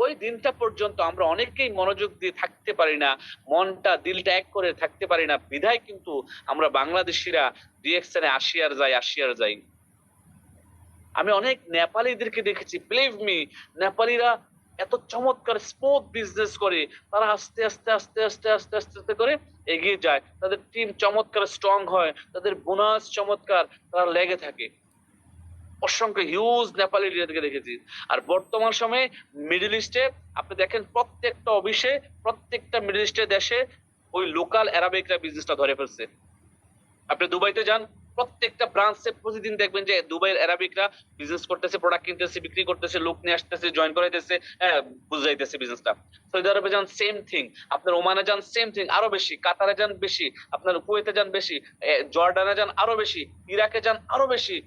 ওই দিনটা পর্যন্ত আমরা অনেকেই মনোযোগ দিয়ে থাকতে পারি না, মনটা দিলটা এক করে থাকতে পারি না, বিধায় কিন্তু আমরা বাংলাদেশিরা ডিএক্সএনে আসি আর যাই। আমি অনেক নেপালিদেরকে দেখেছি, বিলিভ মি, নেপালিরা এত চমৎকার স্মুথ বিজনেস করে, তারা আস্তে আস্তে আস্তে আস্তে আস্তে আস্তে আস্তে করে এগিয়ে যায়, তাদের টিম চমৎকার স্ট্রং হয়, তাদের বোনাস চমৎকার, তারা লেগে থাকে। অসংখ্য হিউজ নেপালি লিডারকে দেখেছি। আর বর্তমান সময়ে মিডল ইস্টে আপনি দেখেন প্রত্যেকটা মিডল ইস্টের দেশে ওই লোকাল অ্যারাবিকরা বিজনেসটা ধরে ফেলছে। আপনি দুবাইতে যান, প্রত্যেকটা ব্রাঞ্চে প্রতিদিন দেখবেন যে দুবাইয়ের অ্যারাবিকরা বিজনেস করতেছে, প্রোডাক্ট কিনতেছে, বিক্রি করতেছে, লোক নিয়ে আসতেছে, জয়েন করাইতেছে, বুঝাইতেছে বিজনেসটা। সৌদি আরবে যান সেম থিং, আপনার ওমানে যান সেম থিং, আরো বেশি, কাতারে যান বেশি, আপনার কুয়েতে যান বেশি, জর্ডানে যান আরো বেশি, ইরাকে যান আরো বেশি।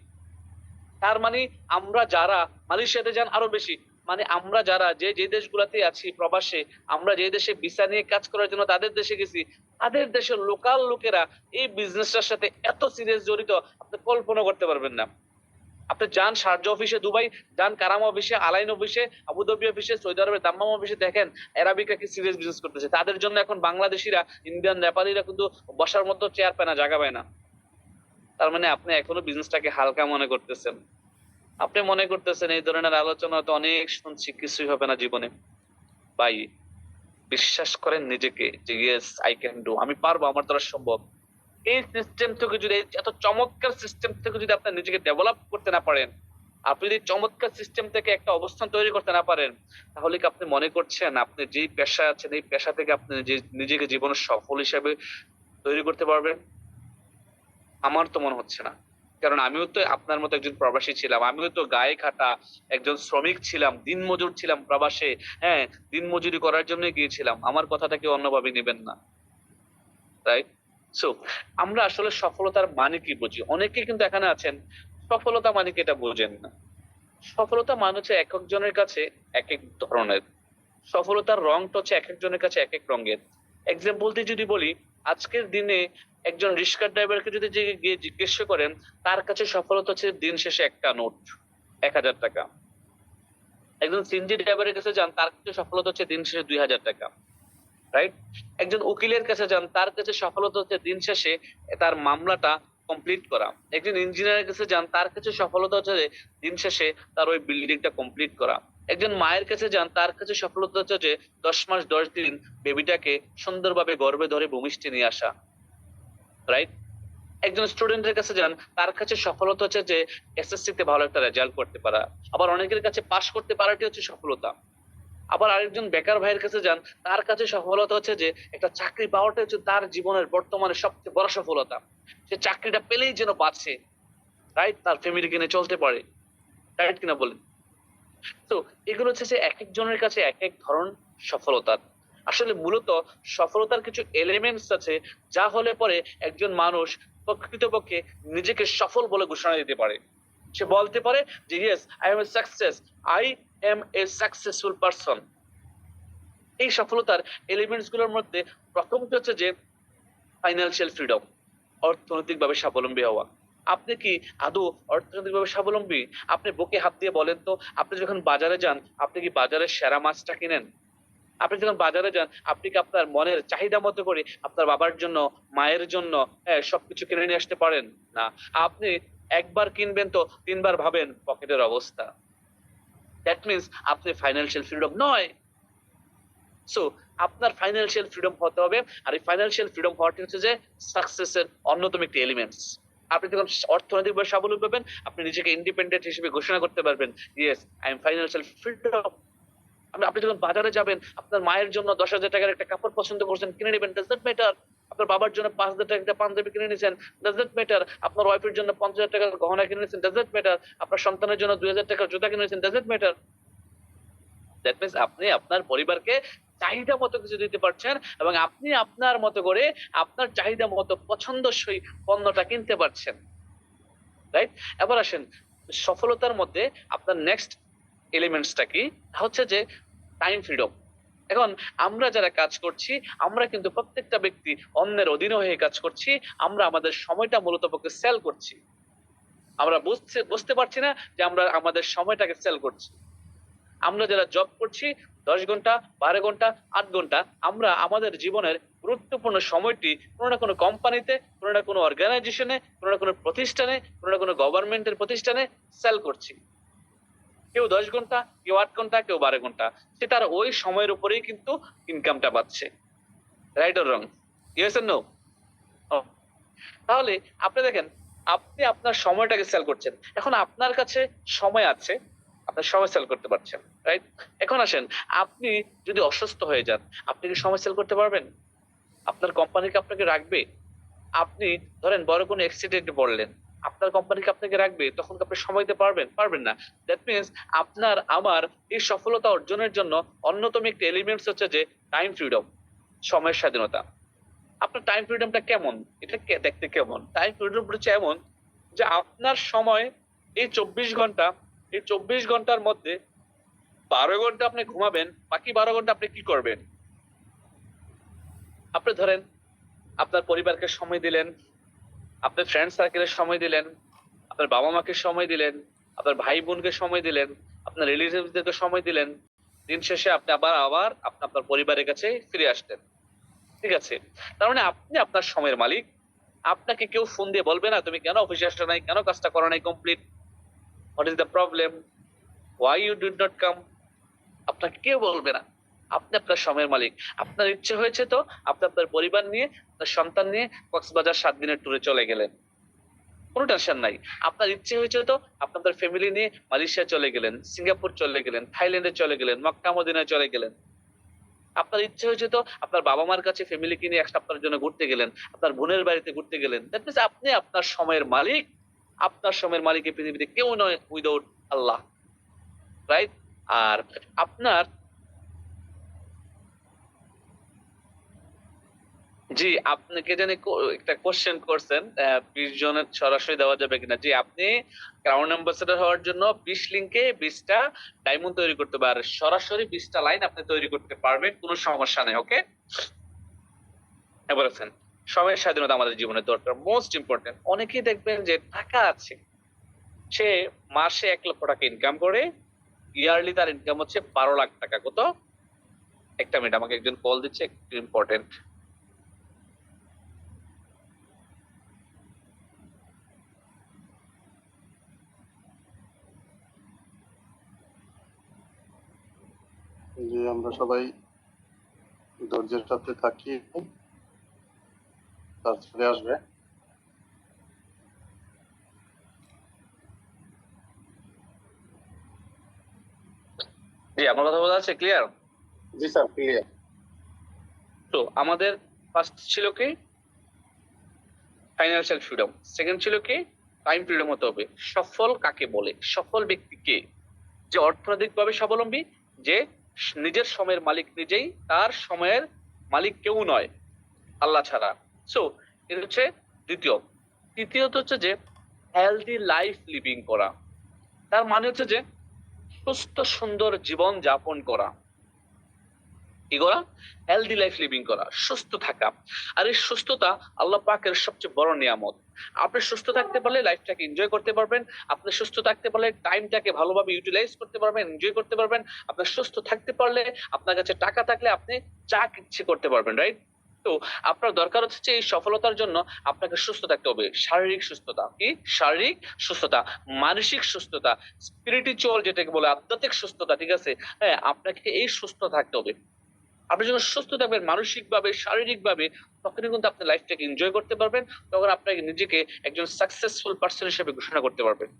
তার মানে আমরা যারা মালয়েশিয়াতে যান আরো বেশি, মানে আমরা যারা যে যে দেশগুলোতে আছি প্রবাসে, আমরা যে দেশে ভিসা নিয়ে কাজ করার জন্য তাদের দেশে গেছি, তাদের দেশের লোকাল লোকেরা এই বিজনেসটার সাথে এত সিরিয়াস জড়িত, আপনি কল্পনা করতে পারবেন না। আপনি যান শারজা অফিসে দুবাই, যান কারামা অফিসে, আলাইন অফিসে, আবুধাবি অফিসে, সৌদি আরবের দাম্মাম অফিসে, দেখেন অ্যারাবিকরা কি সিরিয়াস বিজনেস করতেছে। তাদের জন্য এখন বাংলাদেশিরা, ইন্ডিয়ান, নেপালিরা কিন্তু বসার মতো চেয়ার পায় না, জায়গা পায় না। তার মানে আপনি এখনো বিজনেসটাকে হালকা মনে করতেছেন। আপনি মনে করতেছেন এই ধরনের আলোচনা তো অনেক শুনছি, কিছুই হবে না জীবনে। ভাই, বিশ্বাস করেন নিজেকে যে ইয়েস আই ক্যান ডু, আমি পারবো, আমার দ্বারা সম্ভব। এই সিস্টেম থেকে যদি, এত চমৎকার সিস্টেম থেকে যদি আপনি নিজেকে ডেভেলপ করতে না পারেন, আপনি যদি চমৎকার সিস্টেম থেকে একটা অবস্থান তৈরি করতে না পারেন, তাহলে কি আপনি মনে করছেন আপনি যেই পেশা আছেন এই পেশা থেকে আপনি নিজেকে জীবনের সফল হিসেবে তৈরি করতে পারবেন? আমার তো মনে হচ্ছে না। কারণ আমিও তো আপনার মতো একজন প্রবাসী ছিলাম, আমিও তো গায়ে খাটা একজন শ্রমিক ছিলাম, দিনমজুর ছিলাম প্রবাসে। হ্যাঁ, দিনমজুরি করার জন্য গিয়েছিলাম, আমার কথাটাকে অন্যভাবে নেবেন না, রাইট? সো আমরা আসলে সফলতার মানে কি বুঝি? অনেকে কিন্তু এখানে আছেন সফলতা মানে কি এটা বোঝেন না। সফলতা মানে হচ্ছে এক একজনের কাছে এক এক ধরনের। সফলতার রংটা হচ্ছে এক একজনের কাছে এক এক রঙের। এক্সাম্পল দিয়ে যদি বলি, আজকের দিনে একজন রিক্সা ড্রাইভারকে যদি গিয়ে জিজ্ঞেস করেন, তার কাছে সফলতা হচ্ছে দিন শেষে একটা নোট, 1,000 টাকা। একজন সিএনজি ড্রাইভারের কাছে যান, তার কাছে সফলতা হচ্ছে দিন শেষে 2,000 টাকা, রাইট? একজন উকিলের কাছে যান, তার কাছে সফলতা হচ্ছে দিন শেষে তার মামলাটা কমপ্লিট করা। একজন ইঞ্জিনিয়ারের কাছে যান, তার কাছে সফলতা হচ্ছে যে দিন শেষে তার ওই বিল্ডিংটা কমপ্লিট করা। একজন মায়ের কাছে যান, তার কাছে সফলতা হচ্ছে যে 10 মাস 10 দিন বেবিটাকে সুন্দরভাবে গর্ভে ধরে ভূমিষ্ঠে নিয়ে আসা, রাইট? একজন স্টুডেন্টের কাছে যান, তার কাছে সফলতা হচ্ছে যে এসএসসি তে ভালো একটা রেজাল্ট করতে পারা। আবার অনেকের কাছে পাশ করতে পারাটি হচ্ছে সফলতা। আবার আরেকজন বেকার ভাইয়ের কাছে যান, তার কাছে সফলতা হচ্ছে যে একটা চাকরি পাওয়াটা হচ্ছে তার জীবনের বর্তমানে সবচেয়ে বড় সফলতা। সে চাকরিটা পেলেই যেন বাঁচে, রাইট? তার ফ্যামিলিকে নিয়ে চলতে পারে, রাইট কিনা বলেন? তো এগুলো হচ্ছে যে এক একজনের কাছে এক এক ধরন সফলতার। আসলে মূলত সফলতার কিছু এলিমেন্টস আছে, যা হলে পরে একজন মানুষ প্রকৃতপক্ষে নিজেকে সফল বলে ঘোষণা দিতে পারে। সে বলতে পারে যে yes I M A success, I M a successful person. এই সফলতার এলিমেন্টস গুলোর মধ্যে প্রথমটি হচ্ছে যে ফাইন্যান্সিয়াল ফ্রিডম, অর্থনৈতিকভাবে স্বাবলম্বী হওয়া। আপনি কি আদৌ অর্থনৈতিকভাবে স্বাবলম্বী? আপনি বুকে হাত দিয়ে বলেন তো, আপনি যখন বাজারে যান, আপনি কি বাজারের সেরা মাছটা কিনেন? আপনি যখন বাজারে যান, আপনি কি আপনার মনের চাহিদা মতো করে আপনার বাবার জন্য, মায়ের জন্য, সবকিছু কিনে নিয়ে আসতে পারেন? না। আপনি একবার কিনবেন তো 3 বার ভাবেন পকেটের অবস্থা। দ্যাট মিনস আপনি ফাইন্যান্সিয়াল ফ্রিডম নয়। সো আপনার ফাইন্যান্সিয়াল ফ্রিডম হতে হবে। আর এই ফাইন্যান্সিয়াল ফ্রিডম হওয়াটা হচ্ছে যে সাকসেসের অন্যতম একটি এলিমেন্টস। আপনি যখন অর্থনৈতিকভাবে স্বাবলম্বী হবেন, আপনি নিজেকে ইন্ডিপেন্ডেন্ট হিসেবে ঘোষণা করতে পারবেন, yes I am financial freedom. আপনি যখন বাজারে যাবেন, আপনার মায়ের জন্য 10,000 টাকার একটা কাপড় পছন্দ করছেন, কিনে নেবেন, ডাজ নট ম্যাটার। আপনার বাবার জন্য 5,000 টাকার একটা পাঞ্জাবি কিনে নিয়েছেন, ডাজ নট ম্যাটার। আপনার ওয়াইফের জন্য 50,000 টাকার গহনা কিনে নিয়েছেন, ডাজ নট ম্যাটার। আপনার সন্তানের জন্য 2,000 টাকার জুতা কিনে নিয়েছেন, does not matter. That means আপনি আপনার পরিবারকে চাহিদা মতো কিছু দিতে পারছেন, এবং আপনি আপনার মতো করে আপনার চাহিদা মতো পছন্দসই পণ্যটা কিনতে পারছেন, রাইট? এবার আসেন সফলতার মধ্যে আপনার নেক্সট এলিমেন্টসটা কি, হচ্ছে যে টাইম ফ্রিডম। এখন আমরা যারা কাজ করছি, আমরা কিন্তু প্রত্যেকটা ব্যক্তি অন্যের অধীনে হয়ে কাজ করছি। আমরা আমাদের সময়টা মূলত পক্ষে সেল করছি। আমরা বুঝতে পারছি না যে আমরা আমাদের সময়টাকে সেল করছি। আমরা যারা জব করছি 10 ঘন্টা, 12 ঘন্টা, 8 ঘন্টা, আমরা আমাদের জীবনের গুরুত্বপূর্ণ সময়টি কোনো না কোনো কোম্পানিতে, কোনো না কোনো অর্গানাইজেশনে, কোনো না কোনো প্রতিষ্ঠানে, কোনো না কোনো গভর্নমেন্টের প্রতিষ্ঠানে সেল করছি। কেউ 10 ঘন্টা, কেউ 8 ঘন্টা, কেউ 12 ঘন্টা, সে তার ওই সময়ের উপরেই কিন্তু ইনকামটা পাচ্ছে। Right or wrong? Yes or no? তাহলে আপনি দেখেন, আপনি আপনার সময়টাকে সেল করছেন। এখন আপনার কাছে সময় আছে, আপনার সময় সেল করতে পারছেন, রাইট? এখন আসেন, আপনি যদি অসুস্থ হয়ে যান, আপনি কি সময় সেল করতে পারবেন? আপনার কোম্পানি কি আপনাকে রাখবে? আপনি ধরেন বড় কোনো অ্যাক্সিডেন্টে পড়লেন, আপনার কোম্পানি কি আপনাকে রাখবে? তখন কি আপনি সময় দিতে পারবেন? পারবেন না। দ্যাট মিনস আপনার আমার এই সফলতা অর্জনের জন্য অন্যতম একটি এলিমেন্টস হচ্ছে যে টাইম ফ্রিডম, সময়ের স্বাধীনতা। আপনার টাইম ফ্রিডমটা কেমন? এটা দেখতে কেমন? টাইম ফ্রিডম হচ্ছে এমন যে আপনার সময় এই 24 ঘন্টা, এই 24 ঘন্টার মধ্যে 12 ঘন্টা আপনি ঘুমাবেন, বাকি 12 ঘন্টা আপনি কি করবেন? আপনি ধরেন আপনার পরিবারকে সময় দিলেন, আপনার ফ্রেন্ড সার্কেলের সময় দিলেন, আপনার বাবা মাকে সময় দিলেন, আপনার ভাই বোনকে সময় দিলেন, আপনার রিলেটিভসদেরকে সময় দিলেন। দিন শেষে আপনি আবার আবার আপনার পরিবারের কাছে ফিরে আসতেন। ঠিক আছে? তার মানে আপনি আপনার সময়ের মালিক। আপনাকে কেউ ফোন দিয়ে বলবে না তুমি কেন অফিসে আসছো নাই, কেন কাজটা করো নাই complete, what is the problem, why you did not come. আপনাকে কেউ বলবে না। আপনি আপনার সময়ের মালিক। আপনার ইচ্ছে হয়েছে তো আপনি আপনার পরিবার নিয়ে, আপনার সন্তান নিয়ে কক্সবাজার 7 দিনের ট্যুরে চলে গেলেন, কোনো টেনশন নাই। আপনার ইচ্ছে হয়েছে তো আপনি আপনার ফ্যামিলি নিয়ে মালয়েশিয়া চলে গেলেন, সিঙ্গাপুর চলে গেলেন, থাইল্যান্ডে চলে গেলেন, মক্কা মদিনায় চলে গেলেন। আপনার ইচ্ছে হয়েছে তো আপনার বাবা মার কাছে ফ্যামিলিকে নিয়ে 1 সপ্তাহের জন্য ঘুরতে গেলেন, আপনার বোনের বাড়িতে ঘুরতে গেলেন। দ্যাট মিনস আপনি আপনার সময়ের মালিক। আপনার সময়ের মালিক এই পৃথিবীতে কেউ নয় উইদাউট আল্লাহ, রাইট? আর আপনার, জি, আপনাকে জানি একটা কোশ্চেন করছেন 20 জনের সরাসরি দেওয়া যাবে কিনা। জি, আপনি ক্রাউন অ্যাম্বাসেডর হওয়ার জন্য 20 লিঙ্কে 20টা ডায়মন্ড তৈরি করতে পারেন, সরাসরি 20টা লাইন আপনি তৈরি করতে পারবেন, কোনো সমস্যা নেই। ওকে, এবার আছেন, সময়ের স্বাধীনতা আমাদের জীবনে দরকার, মোস্ট ইম্পর্টেন্ট। অনেকেই দেখবেন যে টাকা আছে, সে মাসে 1 লক্ষ টাকা ইনকাম করে, ইয়ারলি তার ইনকাম হচ্ছে 12 লাখ টাকা। কত? একটা মিনিট, আমাকে একজন কল দিচ্ছে, একটু ইম্পর্টেন্ট। যে আমরা সবাই ধৈর্যের সাথে থাকি, তার চলে আসবে। জি, আমার কথা বোঝা যাচ্ছে? ক্লিয়ার? জি স্যার, ক্লিয়ার। তো আমাদের ফার্স্ট ছিল কি ফাইন্যান্সিয়াল ফ্রিডম, সেকেন্ড ছিল কি টাইম ফ্রিডম হতে হবে। সফল কাকে বলে? সফল ব্যক্তি কে? যে অর্থনৈতিকভাবে স্বাবলম্বী, যে নিজের সময়ের মালিক নিজেই, তার সময়ের মালিক কেউ নয় আল্লাহ ছাড়া। সো এটা হচ্ছে দ্বিতীয়। তৃতীয়ত হচ্ছে যে হেলদি লাইফ লিভিং করা, তার মানে হচ্ছে যে সুস্থ সুন্দর জীবন যাপন করা। কি করা? হেলদি লাইফ লিভিং করা, সুস্থ থাকা। আর এই সুস্থতা আল্লাহ পাকের সবচেয়ে বড় নিয়ামত। আপনি সুস্থ থাকতে পারলে লাইফটাকে এনজয় করতে পারবেন, আপনি সুস্থ থাকতে পারলে টাইমটাকে ভালোভাবে ইউটিলাইজ করতে পারবেন, এনজয় করতে পারবেন। আপনার সুস্থ থাকতে পারলে, আপনার কাছে টাকা থাকলে আপনি যা ইচ্ছে করতে পারবেন, রাইট? তো আপনার দরকার হচ্ছে যে এই সফলতার জন্য আপনাকে সুস্থ থাকতে হবে। শারীরিক সুস্থতা, কি শারীরিক সুস্থতা, মানসিক সুস্থতা, স্পিরিচুয়াল যেটাকে বলে আধ্যাত্মিক সুস্থতা, ঠিক আছে? হ্যাঁ, আপনাকে এই সুস্থ থাকতে হবে। আপনি যখন সুস্থ থাকবেন মানসিক ভাবে, শারীরিক ভাবে, তখনই কিন্তু আপনি লাইফটাকে এনজয় করতে পারবেন। তখন আপনাকে নিজেকে একজন সাকসেসফুল পার্সন হিসেবে ঘোষণা করতে পারবেন।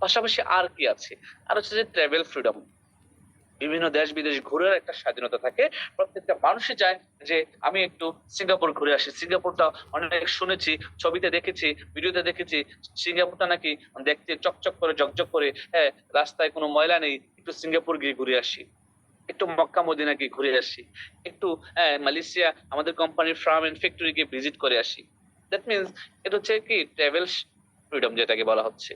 পাশাপাশি আর কি আছে? আর হচ্ছে যে ট্রাভেল ফ্রিডম, বিভিন্ন দেশ বিদেশ ঘুরে একটা স্বাধীনতা থাকে। প্রত্যেকটা মানুষই চায় যে আমি একটু সিঙ্গাপুর ঘুরে আসি। সিঙ্গাপুরটা অনেক শুনেছি, ছবিতে দেখেছি, ভিডিওতে দেখেছি, সিঙ্গাপুরটা নাকি দেখতে চকচক করে, ঝকঝক করে, হ্যাঁ, রাস্তায় কোনো ময়লা নেই। একটু সিঙ্গাপুর গিয়ে ঘুরে আসি, একটু মক্কা মদিনা গিয়ে ঘুরে আসি, একটু মালয়েশিয়া আমাদের কোম্পানির ফার্ম এন্ড ফ্যাক্টরি গিয়ে ভিজিট করে আসি। দ্যাট মিনস এটা হচ্ছে কি ট্রাভেল ফ্রিডম যেটাকে বলা হচ্ছে।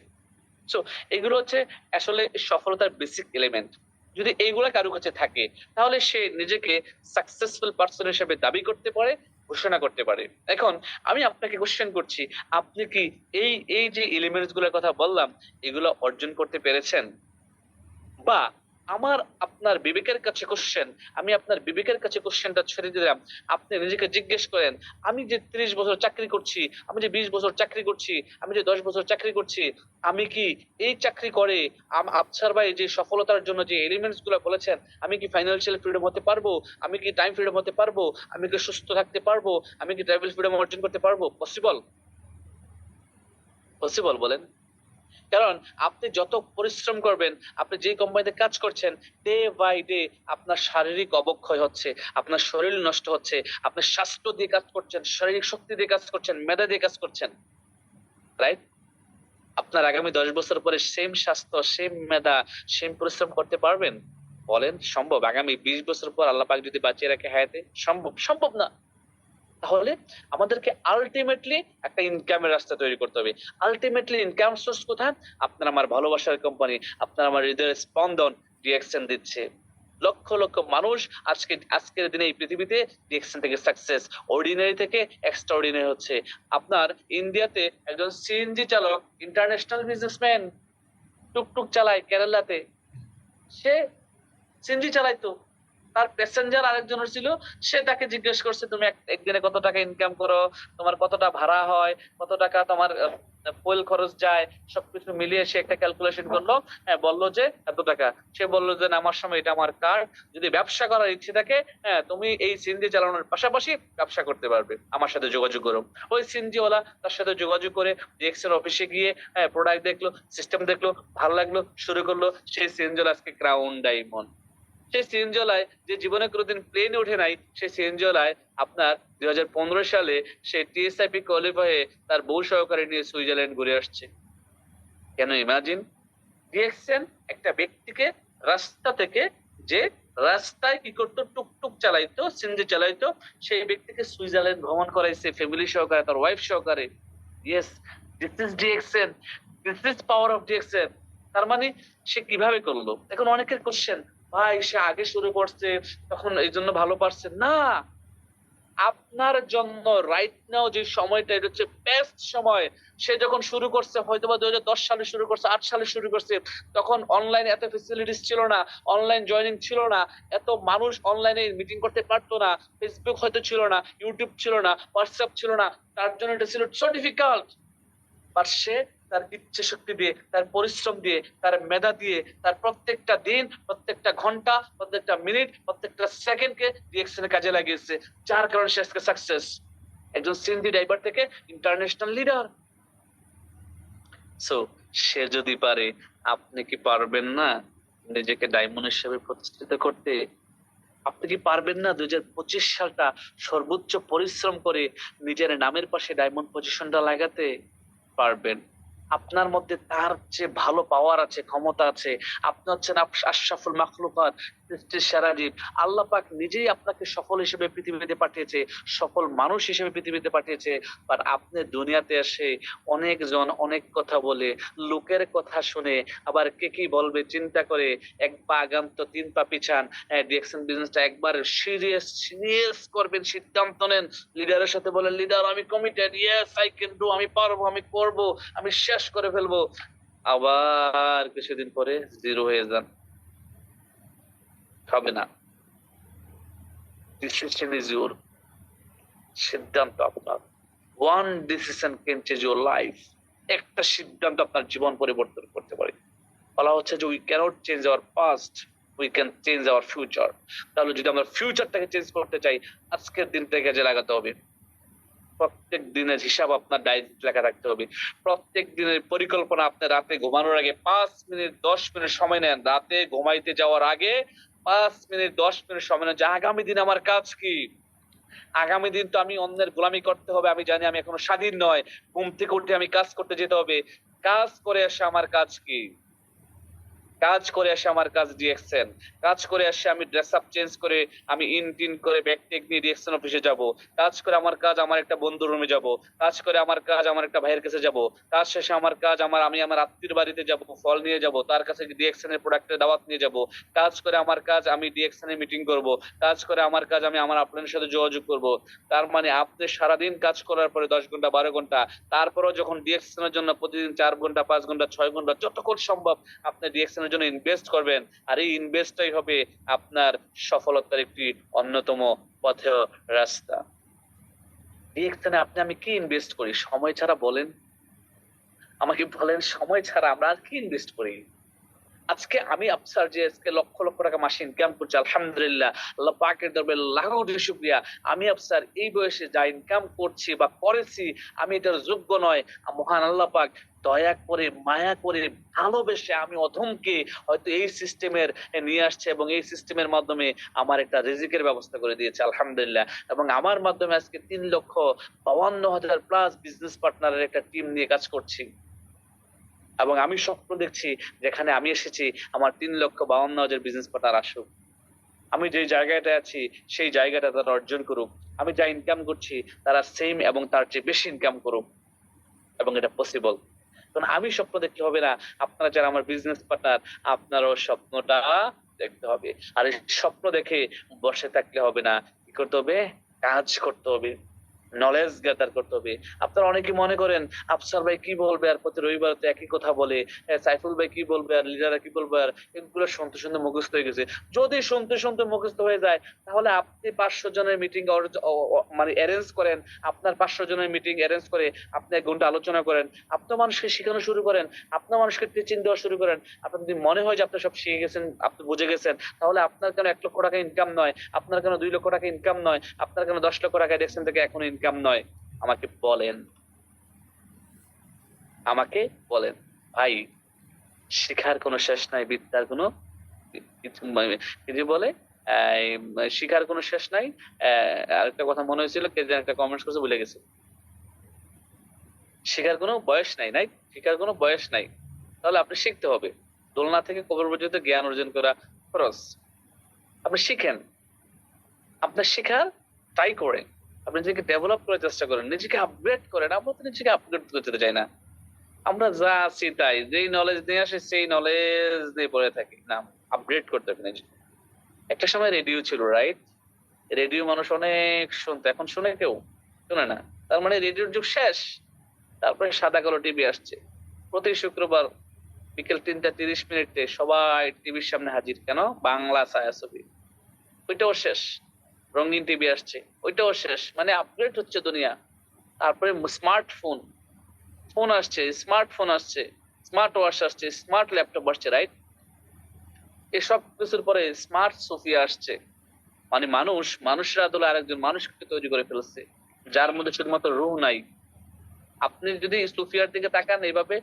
সো এগুলো হচ্ছে আসলে সফলতার বেসিক এলিমেন্ট। যদি এইগুলা কারো কাছে থাকে তাহলে সে নিজেকে সাকসেসফুল পার্সন হিসেবে দাবি করতে পারে, ঘোষণা করতে পারে। এখন আমি আপনাকে কোশ্চেন করছি, আপনি কি এই এই যে এলিমেন্টস গুলোর কথা বললাম এগুলো অর্জন করতে পেরেছেন? বা আমার আপনার বিবেকের কাছে কোশ্চেন, আমি আপনার বিবেকের কাছে কোশ্চেনটা ছেড়ে দিলাম। আপনি নিজেকে জিজ্ঞেস করেন, আমি যে 30 বছর চাকরি করছি, আমি যে 20 বছর চাকরি করছি, আমি যে 10 বছর চাকরি করছি, আমি কি এই চাকরি করে আফসার ভাই যে সফলতার জন্য যে এলিমেন্টস গুলো বলেছেন, আমি কি ফাইন্যান্সিয়াল ফ্রিডম হতে পারবো? আমি কি টাইম ফ্রিডম হতে পারবো? আমি কি সুস্থ থাকতে পারবো? আমি কি ট্রাভেল ফ্রিডম অর্জন করতে পারবো? পসিবল? পসিবল বলেন? কারণ আপনি যত পরিশ্রম করবেন, আপনি যে কোম্পানিতে কাজ করছেন, ডে বাই ডে আপনার শারীরিক অবক্ষয় হচ্ছে, আপনার শরীর নষ্ট হচ্ছে, আপনি স্বাস্থ্য দিয়ে কাজ করছেন, শারীরিক শক্তি দিয়ে কাজ করছেন, মেধা দিয়ে কাজ করছেন, রাইট? আপনার আগামী 10 বছর পরে সেম স্বাস্থ্য, সেম মেধা, সেম পরিশ্রম করতে পারবেন? বলেন সম্ভব? আগামী 20 বছর পর আল্লাহ পাক যদি বাঁচিয়ে রাখে হায়াতে, সম্ভব? সম্ভব না। তাহলে আমাদেরকে আলটিমেটলি একটা ইনকামের রাস্তা তৈরি করতে হবে। আলটিমেটলি ইনকাম সোর্স কোথায়? আপনার আমার ভালোবাসার কোম্পানি, আপনার আমার হৃদয়ের স্পন্দন ডিএক্সএন দিচ্ছে। লক্ষ লক্ষ মানুষ আজকের দিনে এই পৃথিবীতে ডিএক্সএন থেকে সাকসেস, অর্ডিনারি থেকে এক্সট্রা অর্ডিনারি হচ্ছে। আপনার ইন্ডিয়াতে একজন সিএনজি চালক, ইন্টারন্যাশনাল বিজনেসম্যান, টুকটুক চালায় কেরালাতে, সে সিএনজি চালাইতো, তার প্যাসেঞ্জার আরেকজনের ছিল, সে তাকে জিজ্ঞেস করছে তুমি একদিনে কত টাকা ইনকাম করো, তোমার কতটা ভাড়া হয়, কত টাকা তোমার ফুয়েল খরচ যায়, সবকিছু মিলিয়ে সে একটা ক্যালকুলেশন করলো। হ্যাঁ, বললো যে এত টাকা। সে বললো যে না, আমার সময় এটা আমার কার্ড, যদি ব্যবসা করার ইচ্ছে থাকে, হ্যাঁ, তুমি এই সিএনজি চালানোর পাশাপাশি ব্যবসা করতে পারবে, আমার সাথে যোগাযোগ করো। ওই সিএনজি ওয়ালা তার সাথে যোগাযোগ করে ডিএক্সএন অফিসে গিয়ে, হ্যাঁ, প্রোডাক্ট দেখলো, সিস্টেম দেখলো, ভালো লাগলো, শুরু করলো। সেই সিএনজি আজকে ক্রাউন ডায়মন্ড। সেই সিএনজিওলায় যে জীবনে কোনোদিন প্লেনে ওঠে নাই, সেই সিএনজিওলায় আপনার 2015 সালে সে টিএসআইপি কোয়ালিফাই হয়ে তার বউ সহকারে নিয়ে সুইজারল্যান্ড ঘুরে আসছে। কেন? ইমাজিন, ডিএক্সএন একটা ব্যক্তিকে রাস্তা থেকে, যে রাস্তায় কি করতো, টুকটুক চালাইতো, সিএনজি চালাইতো, সেই ব্যক্তিকে সুইজারল্যান্ড ভ্রমণ করাইছে ফ্যামিলি সহকারে, তার ওয়াইফ সহকারে। Yes, this is DXN, this is power of DXN. তার মানে সে কিভাবে করলো? এখন অনেকের কোশ্চেন, ভাই সে আগে শুরু করছে তখন এই জন্য ভালো পারছে না। আপনার জন্য রাইট নাও যে সময়টা, এটা হচ্ছে বেস্ট সময়। সে যখন শুরু করছে হয়তোবা 2010 সালে শুরু করছে, 8 সালে শুরু করছে, তখন অনলাইনে এত ফেসিলিটিস ছিল না, অনলাইন জয়নিং ছিল না, এত মানুষ অনলাইনে মিটিং করতে পারতো না, ফেসবুক হয়তো ছিল না, ইউটিউব ছিল না, হোয়াটসঅ্যাপ ছিল না, তার জন্য এটা ছিল সো ডিফিকাল্ট। বাট সে তার ইচ্ছে শক্তি দিয়ে, তার পরিশ্রম দিয়ে, তার মেধা দিয়ে, তার প্রত্যেকটা দিন, প্রত্যেকটা ঘন্টা, প্রত্যেকটা মিনিট, প্রত্যেকটা সেকেন্ডকে ডিএক্সএন এর কাজে লাগিয়েছে, যার কারণে সে আজকে সাকসেস। একজন সিএনজি ড্রাইভার থেকে ইন্টারন্যাশনাল লিডার। সো সে যদি পারে, আপনি কি পারবেন না নিজেকে ডায়মন্ড হিসেবে প্রতিষ্ঠিত করতে? আপনি কি পারবেন না 2025 সালটা সর্বোচ্চ পরিশ্রম করে নিজের নামের পাশে ডায়মন্ড পজিশনটা লাগাতে? পারবেন। আপনার মধ্যে তার চেয়ে ভালো পাওয়ার আছে, ক্ষমতা আছে। আপনি হচ্ছেন আশরাফুল মাখলুকাত, সৃষ্টির সেরা জীব। আল্লাহ পাক নিজেই আপনাকে সফল হিসেবে পৃথিবীতে পাঠিয়েছে, সফল মানুষ হিসেবে পৃথিবীতে পাঠিয়েছে। আর আপনি দুনিয়াতে এসে অনেকজন অনেক কথা বলে, লোকের কথা শুনে, আবার কে কি বলবে চিন্তা করে, এক পা আগাম তো 3 পা পিছান। ডিএক্সএন বিজনেসটা একবার সিরিয়াস করবেন, সিদ্ধান্ত নেন, লিডারের সাথে বলেন, লিডার আমি committed, yes I can do, আমি পারবো, আমি করব, আমি শেষ করে ফেলবো। আবার কিছুদিন পরে জিরো হয়ে যান, হবে না। ডিসিশন ইজ ইউর, সিদ্ধান্ত আপনার। One decision can change your life. একটা সিদ্ধান্ত আপনার জীবন পরিবর্তন করতে পারে। বলা হচ্ছে যে we cannot change our past, we can change our future. তাহলে যদি আমরা ফিউচারটাকে চেঞ্জ করতে চাই, আজকের দিনটাকে কাজে লাগাতে হবে। প্রত্যেক দিনের হিসাব আপনার ডায়েরিতে লেখা রাখতে হবে। প্রত্যেক দিনের পরিকল্পনা। আপনি রাতে ঘুমানোর আগে 5 মিনিট 10 মিনিট সময় নেন, রাতে ঘুমাইতে যাওয়ার আগে 5 মিনিট 10 মিনিট সময় নেন যে আগামী দিন আমার কাজ কি। আগামী দিন তো আমি অন্যের গোলামি করতে হবে, আমি জানি আমি এখনো স্বাধীন নয়। ঘুম থেকে উঠে আমি কাজ করতে যেতে হবে। কাজ করে এসে আমার কাজ কি? কাজ করে আসে আমার কাজ ডিএক্সএন। কাজ করে আসে আমি ড্রেস আপ চেঞ্জ করে, আমি ইন করে ব্যাগ টেক নিয়ে ডিএক্সএন অফিসে যাব। কাজ করে আমার কাজ আমার একটা বন্ধুর রুমে যাব। কাজ করে আমার কাজ আমার একটা ভাইয়ের কাছে যাব। কাজ শেষে আমার কাজ আমি আমার আত্মীয়ের বাড়িতে যাব, ফল নিয়ে যাব, তার কাছে ডিএক্সএন এর প্রোডাক্টের দাওয়াত নিয়ে যাব। কাজ করে আমার কাজ আমি ডিএক্সএন এর মিটিং করব। কাজ করে আমার কাজ আমি আমার আপনাদের সাথে যোগাযোগ করব। তার মানে আপনি সারাদিন কাজ করার পরে 10 ঘন্টা 12 ঘন্টা, তারপরও যখন ডিএক্সএন এর জন্য প্রতিদিন 4 ঘন্টা 5 ঘন্টা 6 ঘন্টা যতক্ষণ সম্ভব আপনি ডিএক্সএন এর ভবিষ্যতের জন্য ইনভেস্ট করবেন, আর এই ইনভেস্টটাই হবে আপনার সফলতার একটি অন্যতম পথেয় রাস্তা। ডিএক্সএন আপনি আমি কি ইনভেস্ট করি সময় ছাড়া? বলেন আমাকে, বলেন সময় ছাড়া আমরা আর কি ইনভেস্ট করি? আজকে আমি আফসার যে আজকে লক্ষ লক্ষ টাকা মাসে ইনকাম করছি, আলহামদুলিল্লাহ, আল্লাহ পাকের দরবারে লাখো কোটি শুকরিয়া। আমি আফসার এই বয়সে যা ইনকাম করছি বা করেছি, আমি এটার যোগ্য নয়। মহান আল্লাহ পাক দয়া করে, মায়া করে, ভালোবেসে আমি অধমকে হয়তো এই সিস্টেমের নিয়ে আসছে এবং এই সিস্টেমের মাধ্যমে আমার একটা রিজিকের ব্যবস্থা করে দিয়েছে, আলহামদুলিল্লাহ। এবং আমার মাধ্যমে আজকে 3,52,000 প্লাস বিজনেস পার্টনারের একটা টিম নিয়ে কাজ করছি। এবং আমি স্বপ্ন দেখছি যেখানে আমি এসেছি আমার 3,52,000 বিজনেস পার্টনার আসুক। আমি যে জায়গাটা আছি সেই জায়গাটা তারা অর্জন করুক। আমি যা ইনকাম করছি তারা সেম এবং তার চেয়ে বেশি ইনকাম করুক, এবং এটা পসিবল। কারণ আমি স্বপ্ন দেখতে হবে না, আপনারা যারা আমার বিজনেস পার্টনার আপনারও স্বপ্নটা দেখতে হবে। আর এই স্বপ্ন দেখে বসে থাকলে হবে না, কি করতে হবে? কাজ করতে হবে, নলেজ গ্যাদার করতে হবে। আপনারা অনেকে মনে করেন আফসার ভাই কি বলবে, আর প্রতি রবিবার তো একই কথা বলে, সাইফুল ভাই কি বলবে, আর লিডাররা কি বলবে, আর এগুলো শুনতে শুনতে মুখস্থ হয়ে গেছে। যদি শুনতে শুনতে মুখস্থ হয়ে যায়, তাহলে আপনি 500 জনের মিটিং মানে অ্যারেঞ্জ করেন, আপনার 500 জনের মিটিং অ্যারেঞ্জ করে আপনি 1 ঘন্টা আলোচনা করেন, আপনার মানুষকে শেখানো শুরু করেন, আপনার মানুষকে টিচিং দেওয়া শুরু করেন। আপনার যদি মনে হয় যে আপনি সব শিখে গেছেন, আপনি বুঝে গেছেন, তাহলে আপনার কেন 1 লক্ষ টাকা ইনকাম নয়, আপনার কেন 2 লক্ষ টাকা ইনকাম নয়, আপনার কেন 10 লক্ষ টাকা দেখছেন থেকে এখন ইনকাম নয়? আমাকে বলেন, আমাকে বলেন ভাই। শিখার কোনো শেষ নাই, বিদ্যার কোনো কিছু বলে শিখার কোনো শেষ নাই। আরেকটা কথা মনে হয়েছিল, কে যেন একটা কমেন্টস করছে, ভুলে গেছে। শিখার কোনো বয়স নাই, নাই শিখার কোনো বয়স নাই। তাহলে আপনি শিখতে হবে। দোলনা থেকে কবর পর্যন্ত জ্ঞান অর্জন করা খরচ। আপনি শিখেন, আপনার শেখার ট্রাই করেন, আপনি নিজেকে ডেভেলপ করার চেষ্টা করেন, নিজেকে আপগ্রেড করেন। আমরা তো নিজেকে আপগ্রেড করতে চাই না, আমরা যা আছি তাই, যেই নলেজ নিয়ে আসে সেই নলেজ দিয়ে পড়ে থাকি না। আপগ্রেড করতে হবে নিজেকে। একটা সময় রেডিও ছিল, রাইট? রেডিও মানুষ অনেক শুনতো, এখন শুনে কেউ? শুনে না। তার মানে রেডিওর যুগ শেষ। তারপরে সাদা কালো টিভি আসছে। প্রতি শুক্রবার বিকেল 3:30 সবাই টিভির সামনে হাজির। কেন? বাংলা ছায়াছবি। ওইটাও শেষ। রঙিন টিভি আসছে, ওইটাও শেষ। মানে আপগ্রেড হচ্ছে দুনিয়া। তারপরে স্মার্টফোন ফোন আসছে, স্মার্টফোন আসছে, স্মার্ট ওয়াচ আসছে, স্মার্ট ল্যাপটপ আসছে, রাইট? এসব কিছুর পরে স্মার্ট সোফিয়া আসছে। মানে মানুষের আদলে আরেকজন মানুষকে তৈরি করে ফেলছে, যার মধ্যে শুধুমাত্র রূহ নাই। আপনি যদি সোফিয়ার দিকে তাকান এইভাবে,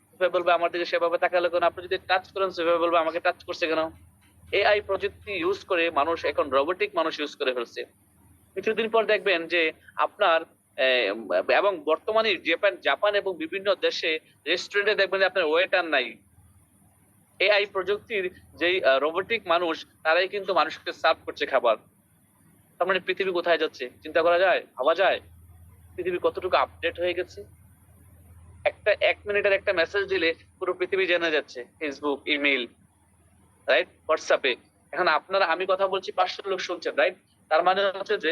সোফিয়া বলবে আমার দিকে সেভাবে তাকালে কেন? আপনি যদি টাচ করেন, সোফিয়া বলবে আমাকে টাচ করছে কেন? এআই প্রযুক্তি ইউজ করে মানুষ এখন রোবোটিক মানুষ ইউজ করে ফেলছে। কিছুদিন পর দেখবেন যে আপনার এবং বর্তমানে জাপান এবং বিভিন্ন দেশে রেস্টুরেন্টে দেখবেন যে আপনার ওয়েটার নাই। এআই প্রযুক্তির যেই রোবোটিক মানুষ, তারাই কিন্তু মানুষকে সার্ভ করছে খাবার। তার মানে পৃথিবী কোথায় যাচ্ছে চিন্তা করা যায়, ভাবা যায়? পৃথিবী কতটুকু আপডেট হয়ে গেছে। একটা 1 মিনিটের একটা মেসেজ দিলে পুরো পৃথিবী জেনে যাচ্ছে, ফেসবুক, ইমেইল, রাইট, হোয়াটসঅ্যাপে। এখন আপনারা, আমি কথা বলছি, 500 লোক শুনছেন, রাইট? তার মানে হচ্ছে যে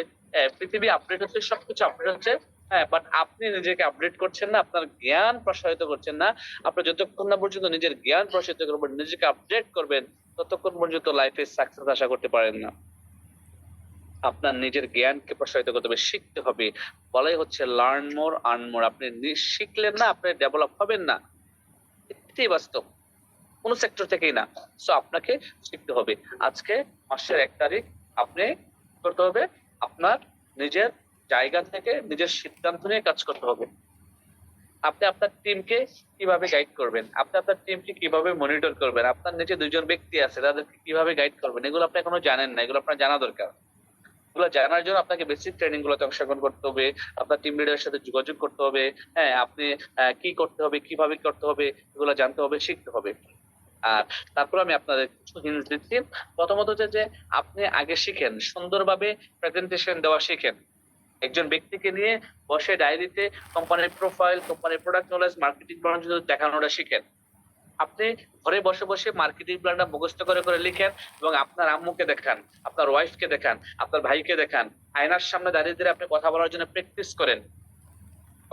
পৃথিবী আপডেট হচ্ছে, সবকিছু আপডেট হচ্ছে, হ্যাঁ, বাট আপনি নিজেকে আপডেট করছেন না, আপনার জ্ঞান প্রসারিত করছেন না। আপনি যতক্ষণ না পর্যন্ত নিজের জ্ঞান প্রসারিত করবেন, নিজেকে আপডেট করবেন, ততক্ষণ পর্যন্ত লাইফে সাকসেস আশা করতে পারেন না। আপনার নিজের জ্ঞানকে প্রসারিত করতে হবে, শিখতে হবে। বলাই হচ্ছে লার্ন মোর আর্ন মোর। আপনি শিখলেন না, আপনি ডেভেলপ হবেন না। এটাই বাস্তব, কোন সেক্টর থেকেই না। সো আপনাকে শিখতে হবে। আজকে মাসের 1 তারিখ আপনি করতে হবে, আপনার নিজের জায়গা থেকে নিজের সিদ্ধান্ত নিয়ে কাজ করতে হবে। আপনি আপনার টিমকে কিভাবে গাইড করবেন, আপনি আপনার টিমকে কিভাবে মনিটর করবেন, আপনার নিচে 2 জন ব্যক্তি আছে, তাদেরকে কিভাবে গাইড করবেন, এগুলো আপনি এখনো জানেন না। এগুলো আপনার জানা দরকার। এগুলো জানার জন্য আপনাকে বেসিক ট্রেনিং গুলোতে অংশগ্রহণ করতে হবে, আপনার টিম লিডারের সাথে যোগাযোগ করতে হবে। হ্যাঁ, আপনি কি করতে হবে, কিভাবে করতে হবে, এগুলো জানতে হবে, শিখতে হবে। আর তারপর আমি আপনাদের কিছু হিন্টস দিচ্ছি। প্রথমত হচ্ছে যে আপনি আগে শিখেন, সুন্দরভাবে প্রেজেন্টেশন দেওয়া শিখেন। একজন ব্যক্তিকে নিয়ে বসে ডায়েরিতে কোম্পানির প্রোফাইল, কোম্পানির প্রোডাক্ট নলেজ, মার্কেটিং প্ল্যান দেখানোটা শিখেন। আপনি ঘরে বসে বসে মার্কেটিং প্ল্যানটা মুখস্থ করে করে লিখেন এবং আপনার আম্মুকে দেখান, আপনার ওয়াইফকে দেখান, আপনার ভাইকে দেখান। আয়নার সামনে দাঁড়িয়ে দাঁড়িয়ে আপনি কথা বলার জন্য প্র্যাকটিস করেন।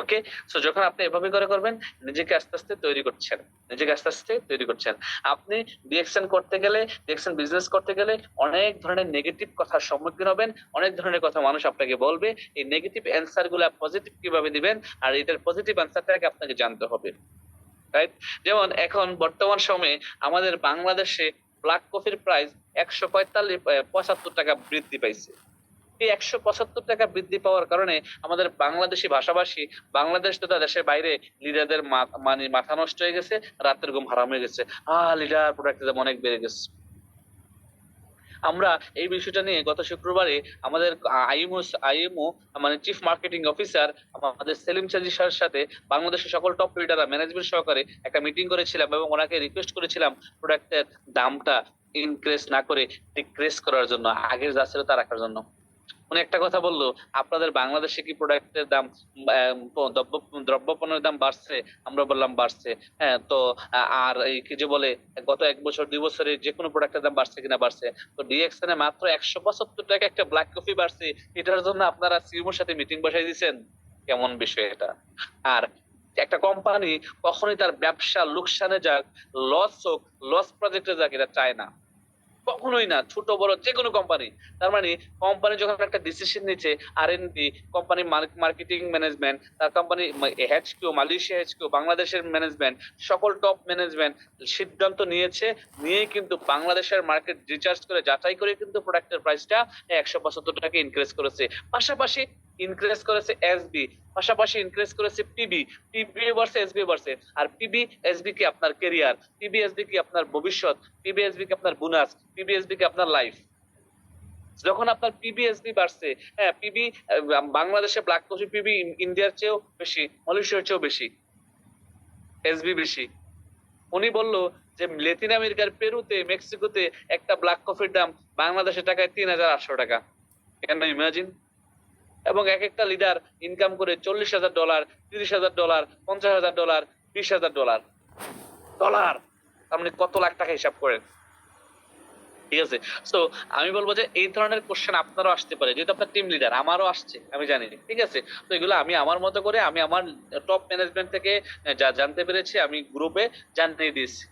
ওকে, সো যখন আপনি এভাবে করে করবেন, নিজেকে আস্তে আস্তে তৈরি করছেন, নিজেকে আস্তে আস্তে তৈরি করছেন। আপনি ডিএকশন করতে গেলে, ডিএকশন বিজনেস করতে গেলে অনেক ধরনের নেগেটিভ কথার সম্মুখীন হবেন, অনেক ধরনের কথা মানুষ আপনাকে বলবে। এই নেগেটিভ অ্যান্সার গুলা পজিটিভ কিভাবে দিবেন, আর এটার পজিটিভ অ্যান্সারটাকে আপনাকে জানতে হবে, রাইট? যেমন এখন বর্তমান সময়ে আমাদের বাংলাদেশে ব্ল্যাক কফির প্রাইস 145-75 টাকা বৃদ্ধি পাইছে। এই 175 টাকা বৃদ্ধি পাওয়ার কারণে আমাদের বাংলাদেশি ভাষাভাষী, বাংলাদেশ তথা দেশের বাইরে লিডারদের মানে মাথা নষ্ট হয়ে গেছে, রাতের ঘুম হারাম হয়ে গেছে। লিডার প্রোডাক্টের দাম অনেক বেড়ে গেছে। আমরা এই বিষয়টা নিয়ে গত শুক্রবারে আমাদের আইএমও মানে চিফ মার্কেটিং অফিসার আমাদের সেলিম সাজি স্যারের সাথে বাংলাদেশের সকল টপ লিডাররা ম্যানেজমেন্ট সহকারে একটা মিটিং করেছিলাম এবং ওনাকে রিকোয়েস্ট করেছিলাম প্রোডাক্টের দামটা ইনক্রিজ না করে ডিক্রিজ করার জন্য, আগের যা ছিল তা রাখার জন্য। উনি একটা কথা বললো, আপনাদের বাংলাদেশে কি প্রোডাক্টের দাম দ্রব্যপণ্যের দাম বাড়ছে? আমরা বললাম বাড়ছে। হ্যাঁ, তো আর এই কি যে বলে গত 1 বছর 2 বছরে যে কোনো প্রোডাক্টের দাম বাড়ছে কিনা? বাড়ছে। তো ডিএক্সএন এ মাত্র 175 টাকা একটা ব্ল্যাক কফি বাড়ছে, এটার জন্য আপনারা সিইওর সাথে মিটিং বসাই দিয়েছেন? কেমন বিষয় এটা? আর একটা কোম্পানি কখনোই তার ব্যবসা লোকসানে যাক, লস হোক, লস প্রজেক্টে যাক, এটা চায় না, কখনোই না, ছোট বড় যে কোনো কোম্পানি। তার মানে কোম্পানি যখন একটা ডিসিশন নিচ্ছে, আর&ডি কোম্পানি, মার্কেটিং ম্যানেজমেন্ট, তার কোম্পানি এইচকিউ, মালয়েশিয়া এইচকিউ, বাংলাদেশের ম্যানেজমেন্ট, সকল টপ ম্যানেজমেন্ট সিদ্ধান্ত নিয়েছে, নিয়ে কিন্তু বাংলাদেশের মার্কেট রিসার্চ করে যাচাই করে কিন্তু প্রোডাক্টের প্রাইসটা 175 টাকা ইনক্রিজ করেছে। পাশাপাশি ইনক্রিজ করেছে এসবি, পাশাপাশি ইনক্রিজ করেছে পিবি, পিবি বাড়ছে, এসবি বাড়ছে। আর পিবি এসবি কি আপনার কেরিয়ার, পিবি এসবি কি আপনার ভবিষ্যৎ, পিবি এসবি কি আপনার বোনাস, পিবি এসবি কি আপনার লাইফ। যখন আপনার পিবি এসবি বাড়ছে, হ্যাঁ পিবি বাংলাদেশে ব্ল্যাক কফি পিবি ইন্ডিয়ার চেয়েও বেশি, মালয়েশিয়ার চেয়েও বেশি, এসবি বেশি। উনি বললো যে ল্যাটিন আমেরিকার পেরুতে, মেক্সিকোতে একটা ব্ল্যাক কফির দাম বাংলাদেশের টাকায় 3800 টাকা। কেন ইমাজিন? এবং এক একটা লিডার ইনকাম করে $40,000, $30,000, $50,000, $20,000 ডলার। তার মানে কত লাখ টাকা হিসাব করেন, ঠিক আছে? সো আমি বলবো যে এই ধরনের কোশ্চেন আপনারও আসতে পারে, যেহেতু আপনার টিম লিডার, আমারও আসছে, আমি জানি, ঠিক আছে? তো এগুলো আমি আমার মতো করে, আমি আমার টপ ম্যানেজমেন্ট থেকে যা জানতে পেরেছি আমি গ্রুপে জানিয়ে দিয়েছি।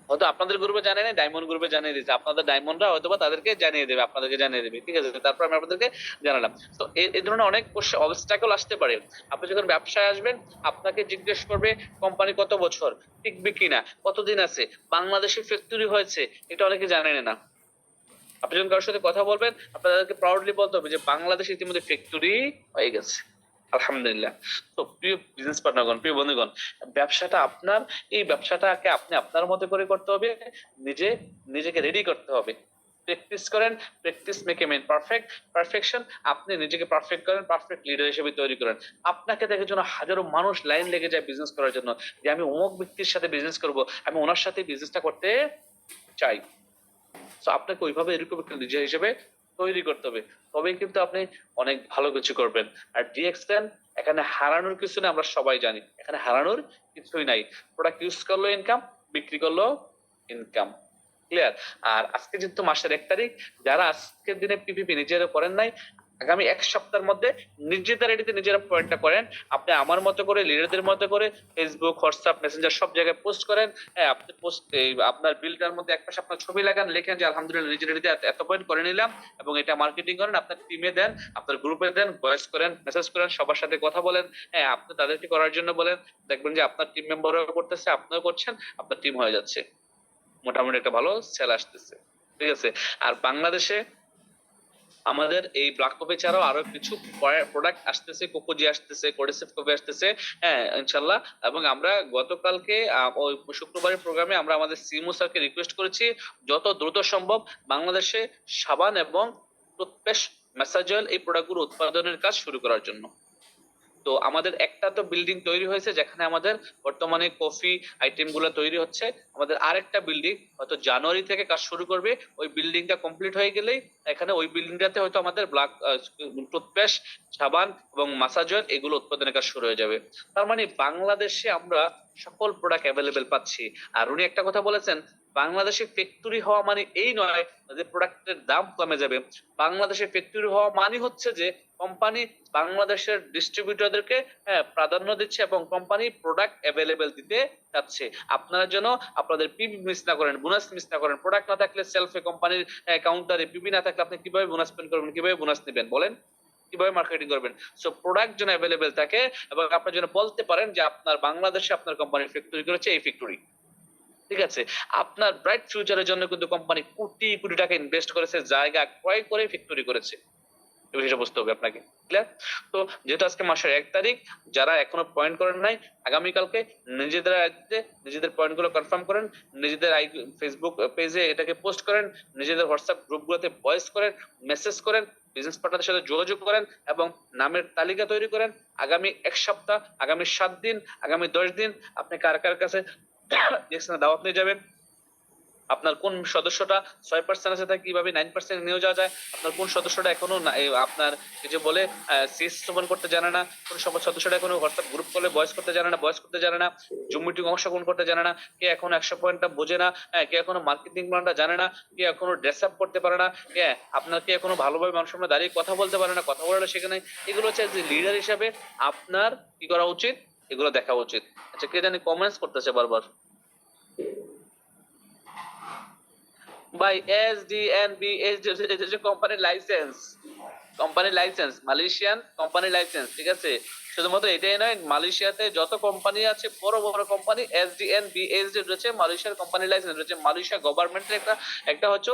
হয়তো আপনাদের গ্রুপে জানিয়ে নেই, ডায়মন্ড গ্রুপে জানিয়ে দিয়েছে, আপনাদের ডায়মন্ডরা হয়তো বা তাদেরকে জানিয়ে দেবে, আপনাদেরকে জানিয়ে দেবে, ঠিক আছে? তারপর আমি আপনাদেরকে জানালাম। তো এই ধরনের অনেক অবস্টাকল আসতে পারে। আপনি যখন ব্যবসায় আসবেন, আপনাকে জিজ্ঞেস করবে কোম্পানি কত বছর টিকবে কিনা, কতদিন আছে, বাংলাদেশে ফ্যাক্টরি হয়েছে, এটা অনেকে জানেন না। আপনি যখন কারোর সাথে কথা বলবেন, আপনাদেরকে প্রাউডলি বলতে হবে যে বাংলাদেশে ইতিমধ্যে ফ্যাক্টরি হয়ে গেছে, আলহামদুলিল্লাহ। তো প্রিয় বিজনেস পার্টনারগণ, প্রিয় বন্ধুগণ, ব্যবসাটা আপনার, এই ব্যবসাটাকে আপনি আপনার মতো করে করতে হবে, নিজেকে রেডি করতে হবে। প্র্যাকটিস করেন, practice make a man perfect, perfection. আপনি নিজেকে পারফেক্ট করেন, পারফেক্ট লিডার হিসেবে তৈরি করেন। আপনাকে দেখে যেন হাজারো মানুষ লাইন লেগে যায় বিজনেস করার জন্য, যে আমি অমুক ব্যক্তির সাথে বিজনেস করব, আমি ওনার সাথে বিজনেসটা করতে চাই। তো আপনাকে ওইভাবে এরকম একটা লিডার হিসেবে তৈরি করতে হবে, তবেই কিন্তু আপনি অনেক ভালো কিছু করবেন। আর ডিএক্সএন এখানে হারানোর কিছু নেই, আমরা সবাই জানি এখানে হারানোর কিছুই নাই। প্রোডাক্ট ইউজ করলো ইনকাম, বিক্রি করলো ইনকাম, ক্লিয়ার? আর আজকে যেহেতু মাসের 1 তারিখ, যারা আজকের দিনে পিপিপি নিজেরা করেন নাই, আগামী 1 সপ্তাহের মধ্যে নিজেদের এডিতে নিজেরা পয়েন্টটা করেন। আপনি আমার মতো করে, লিডারদের মতো করে ফেসবুক, হোয়াটসঅ্যাপ, মেসেঞ্জার সব জায়গায় পোস্ট করেন। হ্যাঁ, আপনি পোস্ট আপনার বিলটার মধ্যে এক পাশে আপনার ছবি লাগান, লেখেন যে আলহামদুলিল্লাহ নিজের এডিতে এত পয়েন্ট করে নিলাম, এবং এটা মার্কেটিং করেন, আপনার টিমে দেন, আপনার গ্রুপে দেন, ভয়েস করেন, মেসেজ করেন, সবার সাথে কথা বলেন। হ্যাঁ, আপনি তাদেরকে করার জন্য বলেন, দেখবেন যে আপনার টিম মেম্বারও করতেছে, আপনিও করছেন, আপনার টিম হয়ে যাচ্ছে, মোটামুটি একটা ভালো সেল আসতেছে, ঠিক আছে? আর বাংলাদেশে আমাদের এই ব্ল্যাক কফি ছাড়াও আরো কিছু প্রোডাক্ট আসতেছে, কোকোজি আসতেছে, কোডেসেফ কফি আসতেছে, হ্যাঁ ইনশাল্লাহ। এবং আমরা গতকালকে ওই শুক্রবারের প্রোগ্রামে আমরা আমাদের সিমো স্যারকে রিকোয়েস্ট করেছি যত দ্রুত সম্ভব বাংলাদেশে সাবান এবং টুথপেস্ট, ম্যাসাজ অয়েল এই প্রোডাক্টগুলো উৎপাদনের কাজ শুরু করার জন্য। তো আমাদের একটা তো বিল্ডিং তৈরি হয়েছে যেখানে আমাদের বর্তমানে কফি আইটেম গুলো তৈরি হচ্ছে, আমাদের আরেকটা বিল্ডিং হয়তো জানুয়ারি থেকে কাজ শুরু করবে। ওই বিল্ডিংটা কমপ্লিট হয়ে গেলেই এখানে ওই বিল্ডিংটাতে হয়তো আমাদের ব্ল্যাক টুথপেস্ট, সাবান এবং মাসাজ অয়েল এগুলো উৎপাদনের কাজ শুরু হয়ে যাবে। তার মানে বাংলাদেশে আমরা সকল প্রোডাক্ট অ্যাভেলেবেল পাচ্ছি। আর উনি একটা কথা বলেছেন, বাংলাদেশে ফ্যাক্টরি হওয়া মানে এই নয় যে প্রোডাক্টের দাম কমে যাবে। বাংলাদেশে ফ্যাক্টরি হওয়া মানে হচ্ছে যে কোম্পানি বাংলাদেশের ডিস্ট্রিবিউটরদেরকে প্রাধান্য দিচ্ছে এবং কোম্পানি প্রোডাক্ট অ্যাভেলেবেল দিতে চাচ্ছে। আপনারা যেন আপনাদের পিবি মিস না করেন, বোনাস মিস না করেন। প্রোডাক্ট না থাকলে সেলফে কোম্পানির কাউন্টারে পিবি না থাকলে আপনি কিভাবে বোনাস পেন করবেন, কিভাবে বোনাস নেবেন বলেন, কিভাবে মার্কেটিং করবেন? সো প্রোডাক্ট যেন অ্যাভেলেবেল থাকে এবং আপনার জন্য বলতে পারেন যে আপনার বাংলাদেশে আপনার কোম্পানি ফ্যাক্টরি করেছে এই ফ্যাক্টরি, ঠিক আছে। আপনার ব্রাইট ফিউচারের জন্য কিন্তু কোম্পানি কোটি কোটি টাকা ইনভেস্ট করেছে, জায়গা ক্রয় করে ফ্যাক্টরি করেছে, এই বিষয়টা বুঝতে হবে আপনাকে। ক্লিয়ার? তো যেহেতু আজকে মাসের 1 তারিখ, যারা এখনো পয়েন্ট করেন নাই আগামীকালকে নিজেদের আইডিতে নিজেদের পয়েন্ট গুলো কনফার্ম করেন, নিজেদের ফেসবুক পেজে এটাকে পোস্ট করেন, নিজেদের হোয়াটসঅ্যাপ গ্রুপগুলোতে ভয়েস করেন, মেসেজ করেন, বিজনেস পার্টনারদের সাথে যোগাযোগ করেন এবং নামের তালিকা তৈরি করেন। আগামী 1 সপ্তাহ, আগামী 7 দিন, আগামী 10 দিন আপনি কার কার কাছে দাওয়াত নিয়ে যাবেন, আপনার কোন সদস্যটা 6% আছে তাকে কিভাবে 9% নিয়ে যাওয়া যায়, আপনার কোন সদস্যটা এখনো আপনার এই যে বলে সিএস ওপেন করতে জানে না, কোন সদস্যটা এখনো হোয়াটসঅ্যাপ গ্রুপ কলে ভয়েস করতে জানে না, জুম মিটিং অংশগ্রহণ করতে জানে না, কে এখনো 100 পয়েন্টটা বোঝে না, কে এখনো মার্কেটিং প্ল্যানটা জানে না, কে এখনো ড্রেস আপ করতে পারে না, কে আপনার কে এখনো ভালোভাবে মানুষের সামনে দাঁড়িয়ে কথা বলতে পারে না, কথা বলাটা সেখানে। এগুলো হচ্ছে যে লিডার হিসেবে আপনার কি করা উচিত, এগুলো দেখা উচিত। আচ্ছা, কে জানি কমেন্টস করতেছে বারবার by SDNB is company licence Malaysian company licence, ঠিক আছে। শুধুমাত্র এটাই নয়, মালয়েশিয়াতে যত কোম্পানি আছে বড় বড় কোম্পানি SDNB রয়েছে, মালয়েশিয়ার কোম্পানি লাইসেন্স রয়েছে। মালয়েশিয়া গভর্নমেন্টের একটা হচ্ছে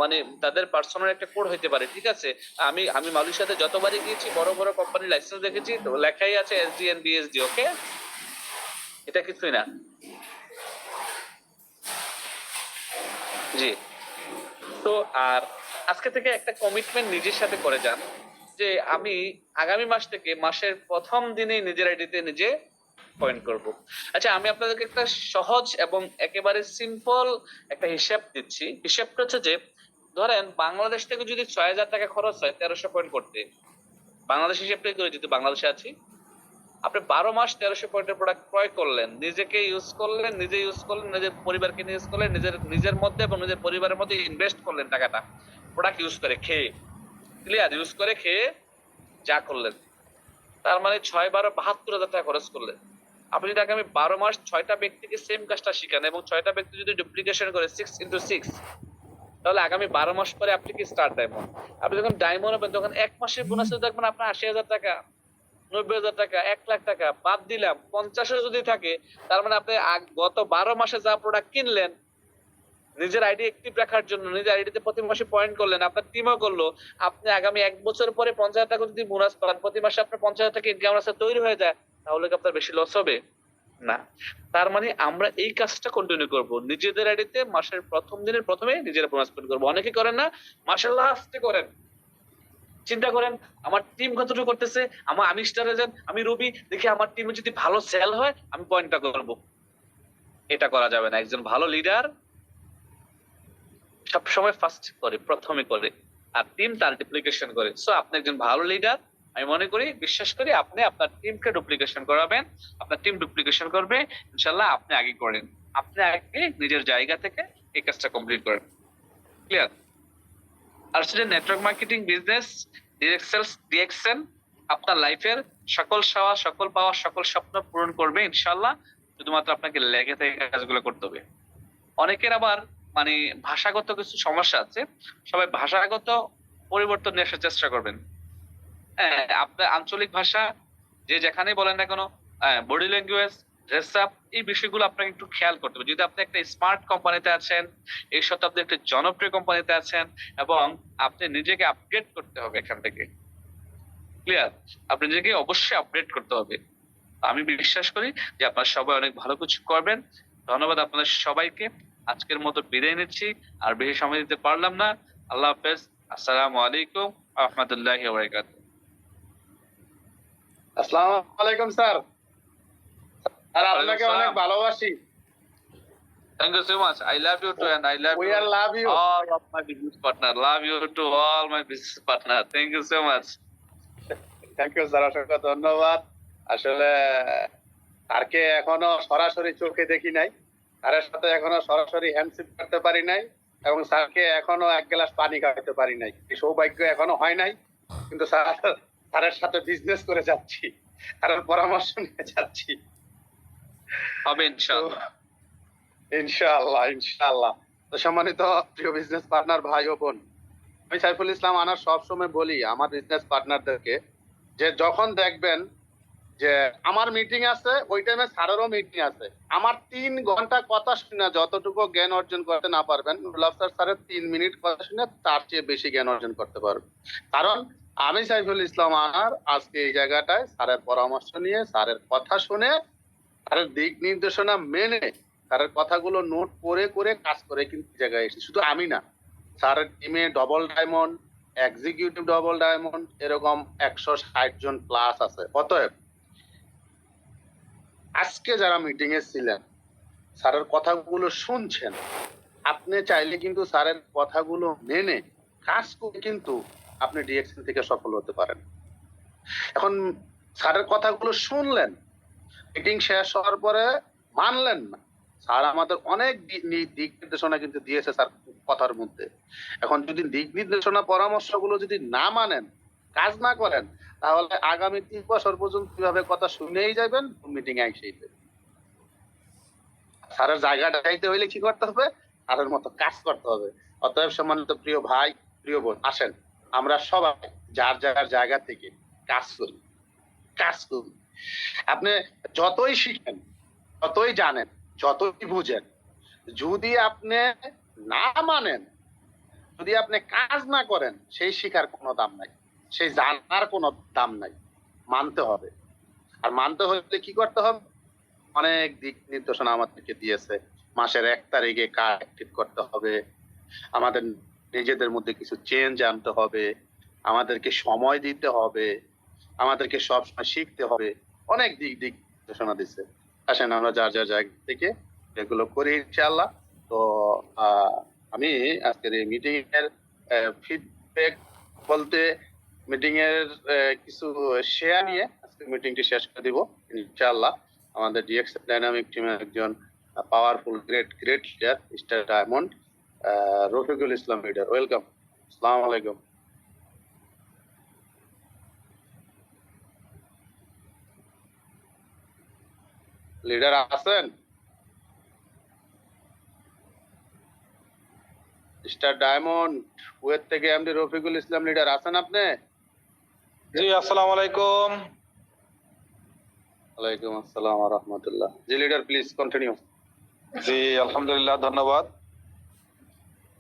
মানে তাদের পার্সোনাল একটা কোড হইতে পারে, ঠিক আছে। আমি মালয়েশিয়াতে যতবারই গিয়েছি বড় বড় কোম্পানি লাইসেন্স দেখেছি, তো লেখাই আছে SDNB ওকে, এটা কিছুই না। জি। তো আর আজকে থেকে একটা কমিটমেন্ট নিজের সাথে করে যান যে আমি আগামী মাস থেকে মাসের প্রথম দিনে নিজের আইডিতে নিজে পয়েন্ট করব। আচ্ছা, আমি আপনাদেরকে একটা সহজ এবং একেবারে সিম্পল একটা হিসাব দিচ্ছি। হিসাবটা হচ্ছে যে ধরেন বাংলাদেশ থেকে যদি 6,000 টাকা খরচ হয় 1300 পয়েন্ট করতে, বাংলাদেশ হিসাবটাই করে যেহেতু বাংলাদেশে আছি, আপনি 12 মাস 1300 পয়েন্টের প্রোডাক্ট ক্রয় করলেন, নিজেকে ইউজ করলেন, নিজে ইউজ করলেন, নিজের পরিবারকে নিয়ে ইউজ করলেন, নিজের মধ্যে এবং নিজের পরিবারের মধ্যে ইনভেস্ট করলেন টাকাটা প্রোডাক্ট ইউজ করে খেয়ে, ক্লিয়ার, ইউজ করে খেয়ে যা করলেন, তার মানে 6-12 72,000 টাকা খরচ করলেন। আপনি যদি আগামী 12 মাস 6টা ব্যক্তিকে সেম কাজটা শিখান এবং 6টা ব্যক্তি যদি ডুপ্লিকেশন করে 6x6, তাহলে আগামী 12 মাস পরে আপনি কি স্টার ডায়মন্ড, আপনি যখন ডায়মন্ড হবেন তখন এক মাসের বোনাস দেখবেন আপনার 80,000 টাকা, 90,000 টাকা, 1,00,000 টাকা, বাদ দিলাম 50 যদি থাকে, তার মানে আপনি গত 12 মাসে যা প্রোডাক্ট কিনলেন নিজের আইডি অ্যাক্টিভ রাখার জন্য, নিজের আইডিতে প্রতি মাসে পয়েন্ট করলেন, আপনার টিমও করলো, আপনি আগামী 1 বছর পরে 50,000 টাকা যদি বোনাস পান, প্রতি মাসে আপনার 50,000 টাকা ইনকাম রাস্তা তৈরি হয়ে যায়, তাহলে কি আপনার বেশি লস হবে? না। তার মানে আমরা এই কাজটা কন্টিনিউ করব, নিজেদের আইডিতে মাসের প্রথম দিনের প্রথমে নিজেরা বোনাস পেড করবো। অনেকে করেন না, মাসের লাস্টে করেন। চিন্তা করেন আমার টিম কতটুকু করতেছে, আমি স্টার এজেন্ট, আমি রবি, দেখি আমার টিমে যদি ভালো সেল হয় আমি পয়েন্টটা করব। এটা করা যাবে না। একজন ভালো লিডার সবসময় ফার্স্ট করে, প্রথমে করে, আর টিম তার ডুপ্লিকেশন করে। সো আপনি একজন ভালো লিডার, আমি মনে করি, বিশ্বাস করি, আপনি আপনার টিমকে ডুপ্লিকেশন করাবেন, আপনার টিম ডুপ্লিকেশন করবে, ইনশাল্লাহ আপনি আগে করেন, আপনি আগে নিজের জায়গা থেকে এই কাজটা কমপ্লিট করেন। ক্লিয়ার? আর সেটা নেটওয়ার্ক মার্কেটিং, বিজনেস, ডিরেকশন আপনার লাইফের সকল চাওয়া, সকল পাওয়া, সকল স্বপ্ন পূরণ করবে ইনশাল্লাহ। শুধুমাত্র আপনাকে লেগে থেকে কাজগুলো করতে হবে। অনেকের আবার মানে ভাষাগত কিছু সমস্যা আছে, সবাই ভাষাগত পরিবর্তন নিয়ে আসার চেষ্টা করবেন। হ্যাঁ, আপনার আঞ্চলিক ভাষা যে যেখানে বলেন না কেন, বডি ল্যাঙ্গুয়েজ, ড্রেস আপ, এই বিষয়গুলো আপনাকে একটু খেয়াল করতে হবে। যদি আপনি একটা স্মার্ট কোম্পানিতে আছেন, এই শতাব্দী একটা জনপ্রিয় কোম্পানিতে আছেন, এবং আপনি নিজেকে আপডেট করতে হবে এখান থেকে। ক্লিয়ার? আপনি নিজেকে অবশ্যই আপডেট করতে হবে। আমি বিশ্বাস করি যে আপনারা সবাই অনেক ভালো কিছু করবেন। ধন্যবাদ আপনাদের সবাইকে। আজকের মতো বিদায় নিচ্ছি, আর বেশি সময় দিতে পারলাম না। আল্লাহ হাফেজ। আসসালামু আলাইকুম ওয়া রাহমাতুল্লাহি ওয়া বারাকাতুহু। আসসালামু আলাইকুম স্যার। আর আপনাকে অনেক ভালোবাসি। Thank you so much. I love you too, and I love We you are love you. all of my business partner. Love you to all my business partner. Thank you so much. Thank you sir, অসংখ্য ধন্যবাদ। আসলে স্যারকে এখনো সরাসরি চোখে দেখি নাই, স্যারের সাথে এখনো সরাসরি হ্যান্ডশেক করতে পারি নাই, এবং স্যারকে এখনো এক গ্লাস পানি খাওয়াতে পারি নাই। এই সৌভাগ্য এখনো হয় নাই, কিন্তু স্যারের সাথে বিজনেস করে যাচ্ছি, স্যারের পরামর্শ নিয়ে যাচ্ছি। হবে ইনশাআল্লাহ। ইনশাআল্লাহ ইনশাআল্লাহ। তো সম্মানিত প্রিয় বিজনেস পার্টনার ভাই ও বোন, আমি সাইফুল ইসলাম আনার সবসময় বলি আমার বিজনেস পার্টনারদেরকে, যে যখন দেখবেন যে আমার মিটিং আছে, ওই টাইমে স্যারেরও মিটিং আছে, আমার 3 ঘন্টা কথা শুনে যতটুকু জ্ঞান অর্জন করতে না পারবেন, নুরুল আফসার স্যারের 3 মিনিট কথা শুনে তার চেয়ে বেশি জ্ঞান অর্জন করতে পারবেন। কারণ আমি সাইফুল ইসলাম আনার আজকে এই জায়গাটায় স্যারের পরামর্শ নিয়ে, স্যারের কথা শুনে, স্যারের দিক নির্দেশনা মেনে, স্যারের কথাগুলো নোট করে করে কাজ করে কিন্তু এই জায়গায় এসেছি। শুধু আমি না, স্যারের টিমে double diamond, executive double diamond, এরকম 160 জন প্লাস আছে। অতএব আজকে যারা মিটিং এ ছিলেন, স্যারের কথাগুলো শুনছেন, আপনি চাইলে কিন্তু স্যারের কথাগুলো মেনে কাজ করে কিন্তু আপনি ডিএক্সএন থেকে সফল হতে পারেন। এখন স্যারের কথাগুলো শুনলেন, মিটিং শেষ হওয়ার পরে মানলেন না, স্যার আমাদের অনেক দিক নির্দেশনা কিন্তু দিয়েছে স্যার কথার মধ্যে। এখন যদি দিক নির্দেশনা পরামর্শগুলো যদি না মানেন, কাজ না করেন, তাহলে আগামী 3 বছর পর্যন্ত কিভাবে কথা শুনেই যাবেন, মিটিং এ এসেই যাবেন। স্যারের জায়গাটা চাইতে হইলে কি করতে হবে? স্যারের মতো কাজ করতে হবে। অতএব সম্মানিত প্রিয় ভাই, প্রিয় বোন, আসেন আমরা সবাই যার যার জায়গা থেকে কাজ করি, কাজ করি। আপনি যতই শিখেন, যতই জানেন, যতই বুঝেন, যদি আপনি না মানেন, যদি আপনি কাজ না করেন, সেই শিখার কোনো দাম নাই, সেই জানার কোনো দাম নাই। মানতে হবে। আর মানতে হলে কি করতে হবে? অনেক দিক নির্দেশনা আমাদেরকে দিয়েছে। মাসের 1 তারিখে কাজ অ্যাক্টিভ করতে হবে, আমাদের নিজেদের মধ্যে কিছু চেঞ্জ আনতে হবে, আমাদেরকে সময় দিতে হবে, আমাদেরকে সবসময় শিখতে হবে। অনেক দিক নির্দেশনা দিচ্ছে। আসেন আমরা যার যার জায়গা থেকে এগুলো করি ইনশাআল্লাহ। তো আমি আজকের এই মিটিং এর ফিডব্যাক বলতে, মিটিং এর কিছু শেয়ার নিয়ে আজকে মিটিংটি শেষ করে দিব ইনশাআল্লাহ। আমাদের ডিএক্স ডাইনামিক টিমের একজন powerful great leader, star diamond Rafiqul Islam leader. Welcome. আসসালামু আলাইকুম। লিডার আছেন? স্টার ডায়মন্ড কুয়েত থেকে এমডি রফিকুল ইসলাম লিডার আছেন আপনি? জি, আসসালামু আলাইকুম। ওয়ালাইকুম আসসালাম ওয়া রাহমাতুল্লাহ। জি লিডার, প্লিজ কন্টিনিউ। জি, আলহামদুলিল্লাহ, ধন্যবাদ।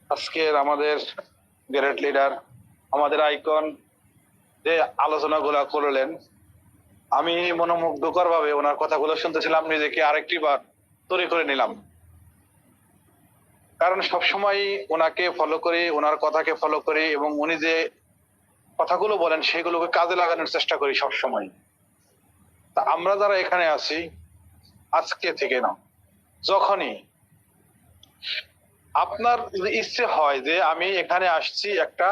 আজকের আমাদের গ্রেট লিডার, আমাদের আইকন যে আলোচনাগুলো করলেন, আমি মনোমুগ্ধকর ভাবে ওনার কথাগুলো শুনতেছিলাম, নিজেকে আরেকটি বার তৈরি করে নিলাম। কারণ সবসময় ওনাকে ফলো করি, ওনার কথাকে ফলো করি, এবং উনি যে কথাগুলো বলেন সেগুলোকে কাজে লাগানোর চেষ্টা করি সবসময়। তা আমরা যারা এখানে আছি, আজকে থেকে না, যখনই আপনার ইচ্ছে হয় যে আমি এখানে আসছি একটা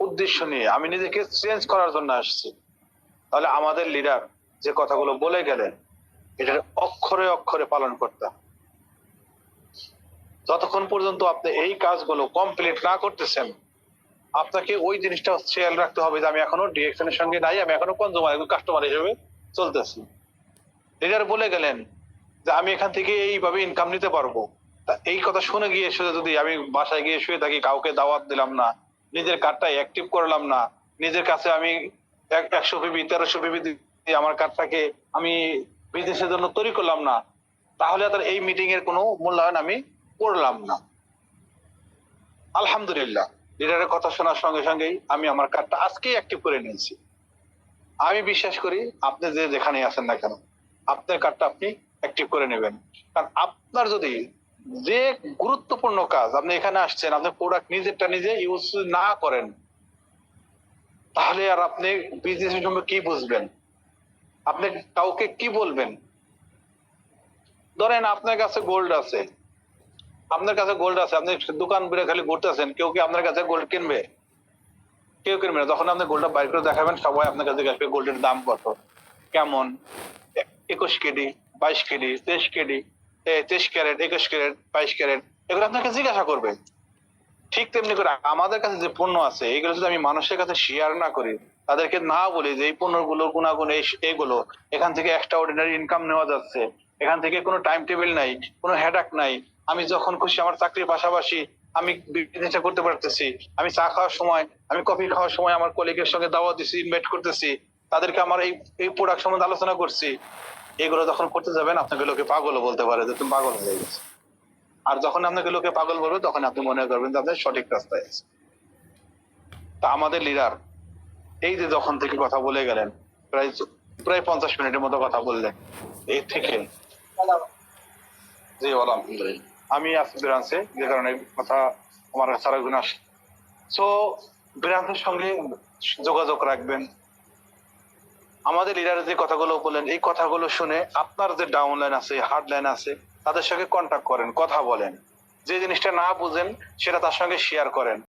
উদ্দেশ্য নিয়ে, আমি নিজেকে চেঞ্জ করার জন্য আসছি, তাহলে আমাদের লিডার যে কথাগুলো বলে গেলেন এটার অক্ষরে অক্ষরে পালন করতে হবে। যতক্ষণ পর্যন্ত আপনি এই কাজগুলো কমপ্লিট না করতেছেন, আপনাকে ওই জিনিসটা খেয়াল রাখতে হবে যে আমি এখনো ডিরেকশনের সঙ্গে নাই, আমি এখনো কনজিউমার কাস্টমার হিসেবে চলতেছি। লিডার বলে গেলেন যে আমি এখান থেকে এইভাবে ইনকাম নিতে পারবো, তা এই কথা শুনে গিয়ে যদি আমি বাসায় গিয়ে শুয়ে থাকি, কাউকে দাওয়াত দিলাম না, নিজের কার্ডটা অ্যাক্টিভ করলাম না, নিজের কাছে আমি 100 পিবি 1300 পিবি দিয়ে আমার কার্ডটাকে আমি বিজনেসের জন্য তৈরি করলাম না, তাহলে তার এই মিটিং এর কোনো মূল্যায়ন আমি করলাম না। আলহামদুলিল্লাহ, লিডারের কথা শোনার সঙ্গে সঙ্গেই আমি আমার কার্ডটা আজকেই অ্যাক্টিভ করে নিয়েছি। আমি বিশ্বাস করি আপনি যেখানে আছেন না কেন, আপনার কার্ডটা আপনি অ্যাক্টিভ করে নেবেন। কারণ আপনার যদি যে গুরুত্বপূর্ণ কাজ, আপনি এখানে আসছেন, আপনি প্রোডাক্ট নিজেরটা নিজে ইউজ না করেন, তাহলে আর আপনি বিজনেসের জন্য কি বুঝবেন, আপনি কাউকে কি বলবেন? ধরেন আপনার কাছে গোল্ড আছে, আপনি দোকান বেড়ে খালি ঘুরতেছেন, কেউ কি আপনার কাছে গোল্ড কিনবে? কেউ কিনবে না। যখন আপনি গোল্ডটা বাইর করে দেখাবেন, সবাই আপনার কাছে আসবে গোল্ডের দাম কত, কেমন, 21 KD, 22 KD, 23 KD, 23 carat, 21 carat, 22 carat, এগুলো আপনাকে জিজ্ঞাসা করবে। ঠিক তেমনি করে আমাদের কাছে যে পণ্য আছে এগুলো যদি আমি মানুষের কাছে শেয়ার না করি, তাদেরকে না বলি যে এই পণ্যগুলোর গুণাগুণ এগুলো, এখান থেকে এক্সট্রা অর্ডিনারি ইনকাম নেওয়া যাচ্ছে, এখান থেকে কোনো টাইম টেবিল নাই, কোনো হেডাক নাই, আমি যখন খুশি আমার চাকরির পাশাপাশি আমি বিজনেসটা করতে পারতেছি, আমি চা খাওয়ার সময়, আমি কফি খাওয়ার সময় আমার কলিগের সঙ্গে দাওয়াত দিচ্ছি, ইনভাইট করতেছি, তাদেরকে আমার এই প্রোডাক্ট সম্বন্ধে আলোচনা করছি, এগুলো যখন করতে যাবেন আপনাকে লোকে পাগলও বলতে পারে যে তুমি পাগল হয়ে গেছো। আর যখন আপনাকে লোকে পাগল বলবে তখন আপনি মনে করবেন যে আপনি সঠিক রাস্তায় আছেন। তা আমাদের লিডার এই যে যখন থেকে কথা বলে গেলেন, প্রায় প্রায় 50 মিনিটের মতো কথা বললেন, এই থেকে জি আলহামদুলিল্লাহ আমি আছি ব্রাঞ্চে, যে কারণে কথা আমার সারা গুণ আসে। সো ব্রাঞ্চের সঙ্গে যোগাযোগ রাখবেন। আমাদের লিডার যে কথাগুলো বলেন এই কথাগুলো শুনে আপনার যে ডাউন লাইন আছে, হার্ড লাইন আছে, তাদের সঙ্গে কন্ট্যাক্ট করেন, কথা বলেন, যে জিনিসটা না বুঝেন সেটা তার সঙ্গে শেয়ার করেন।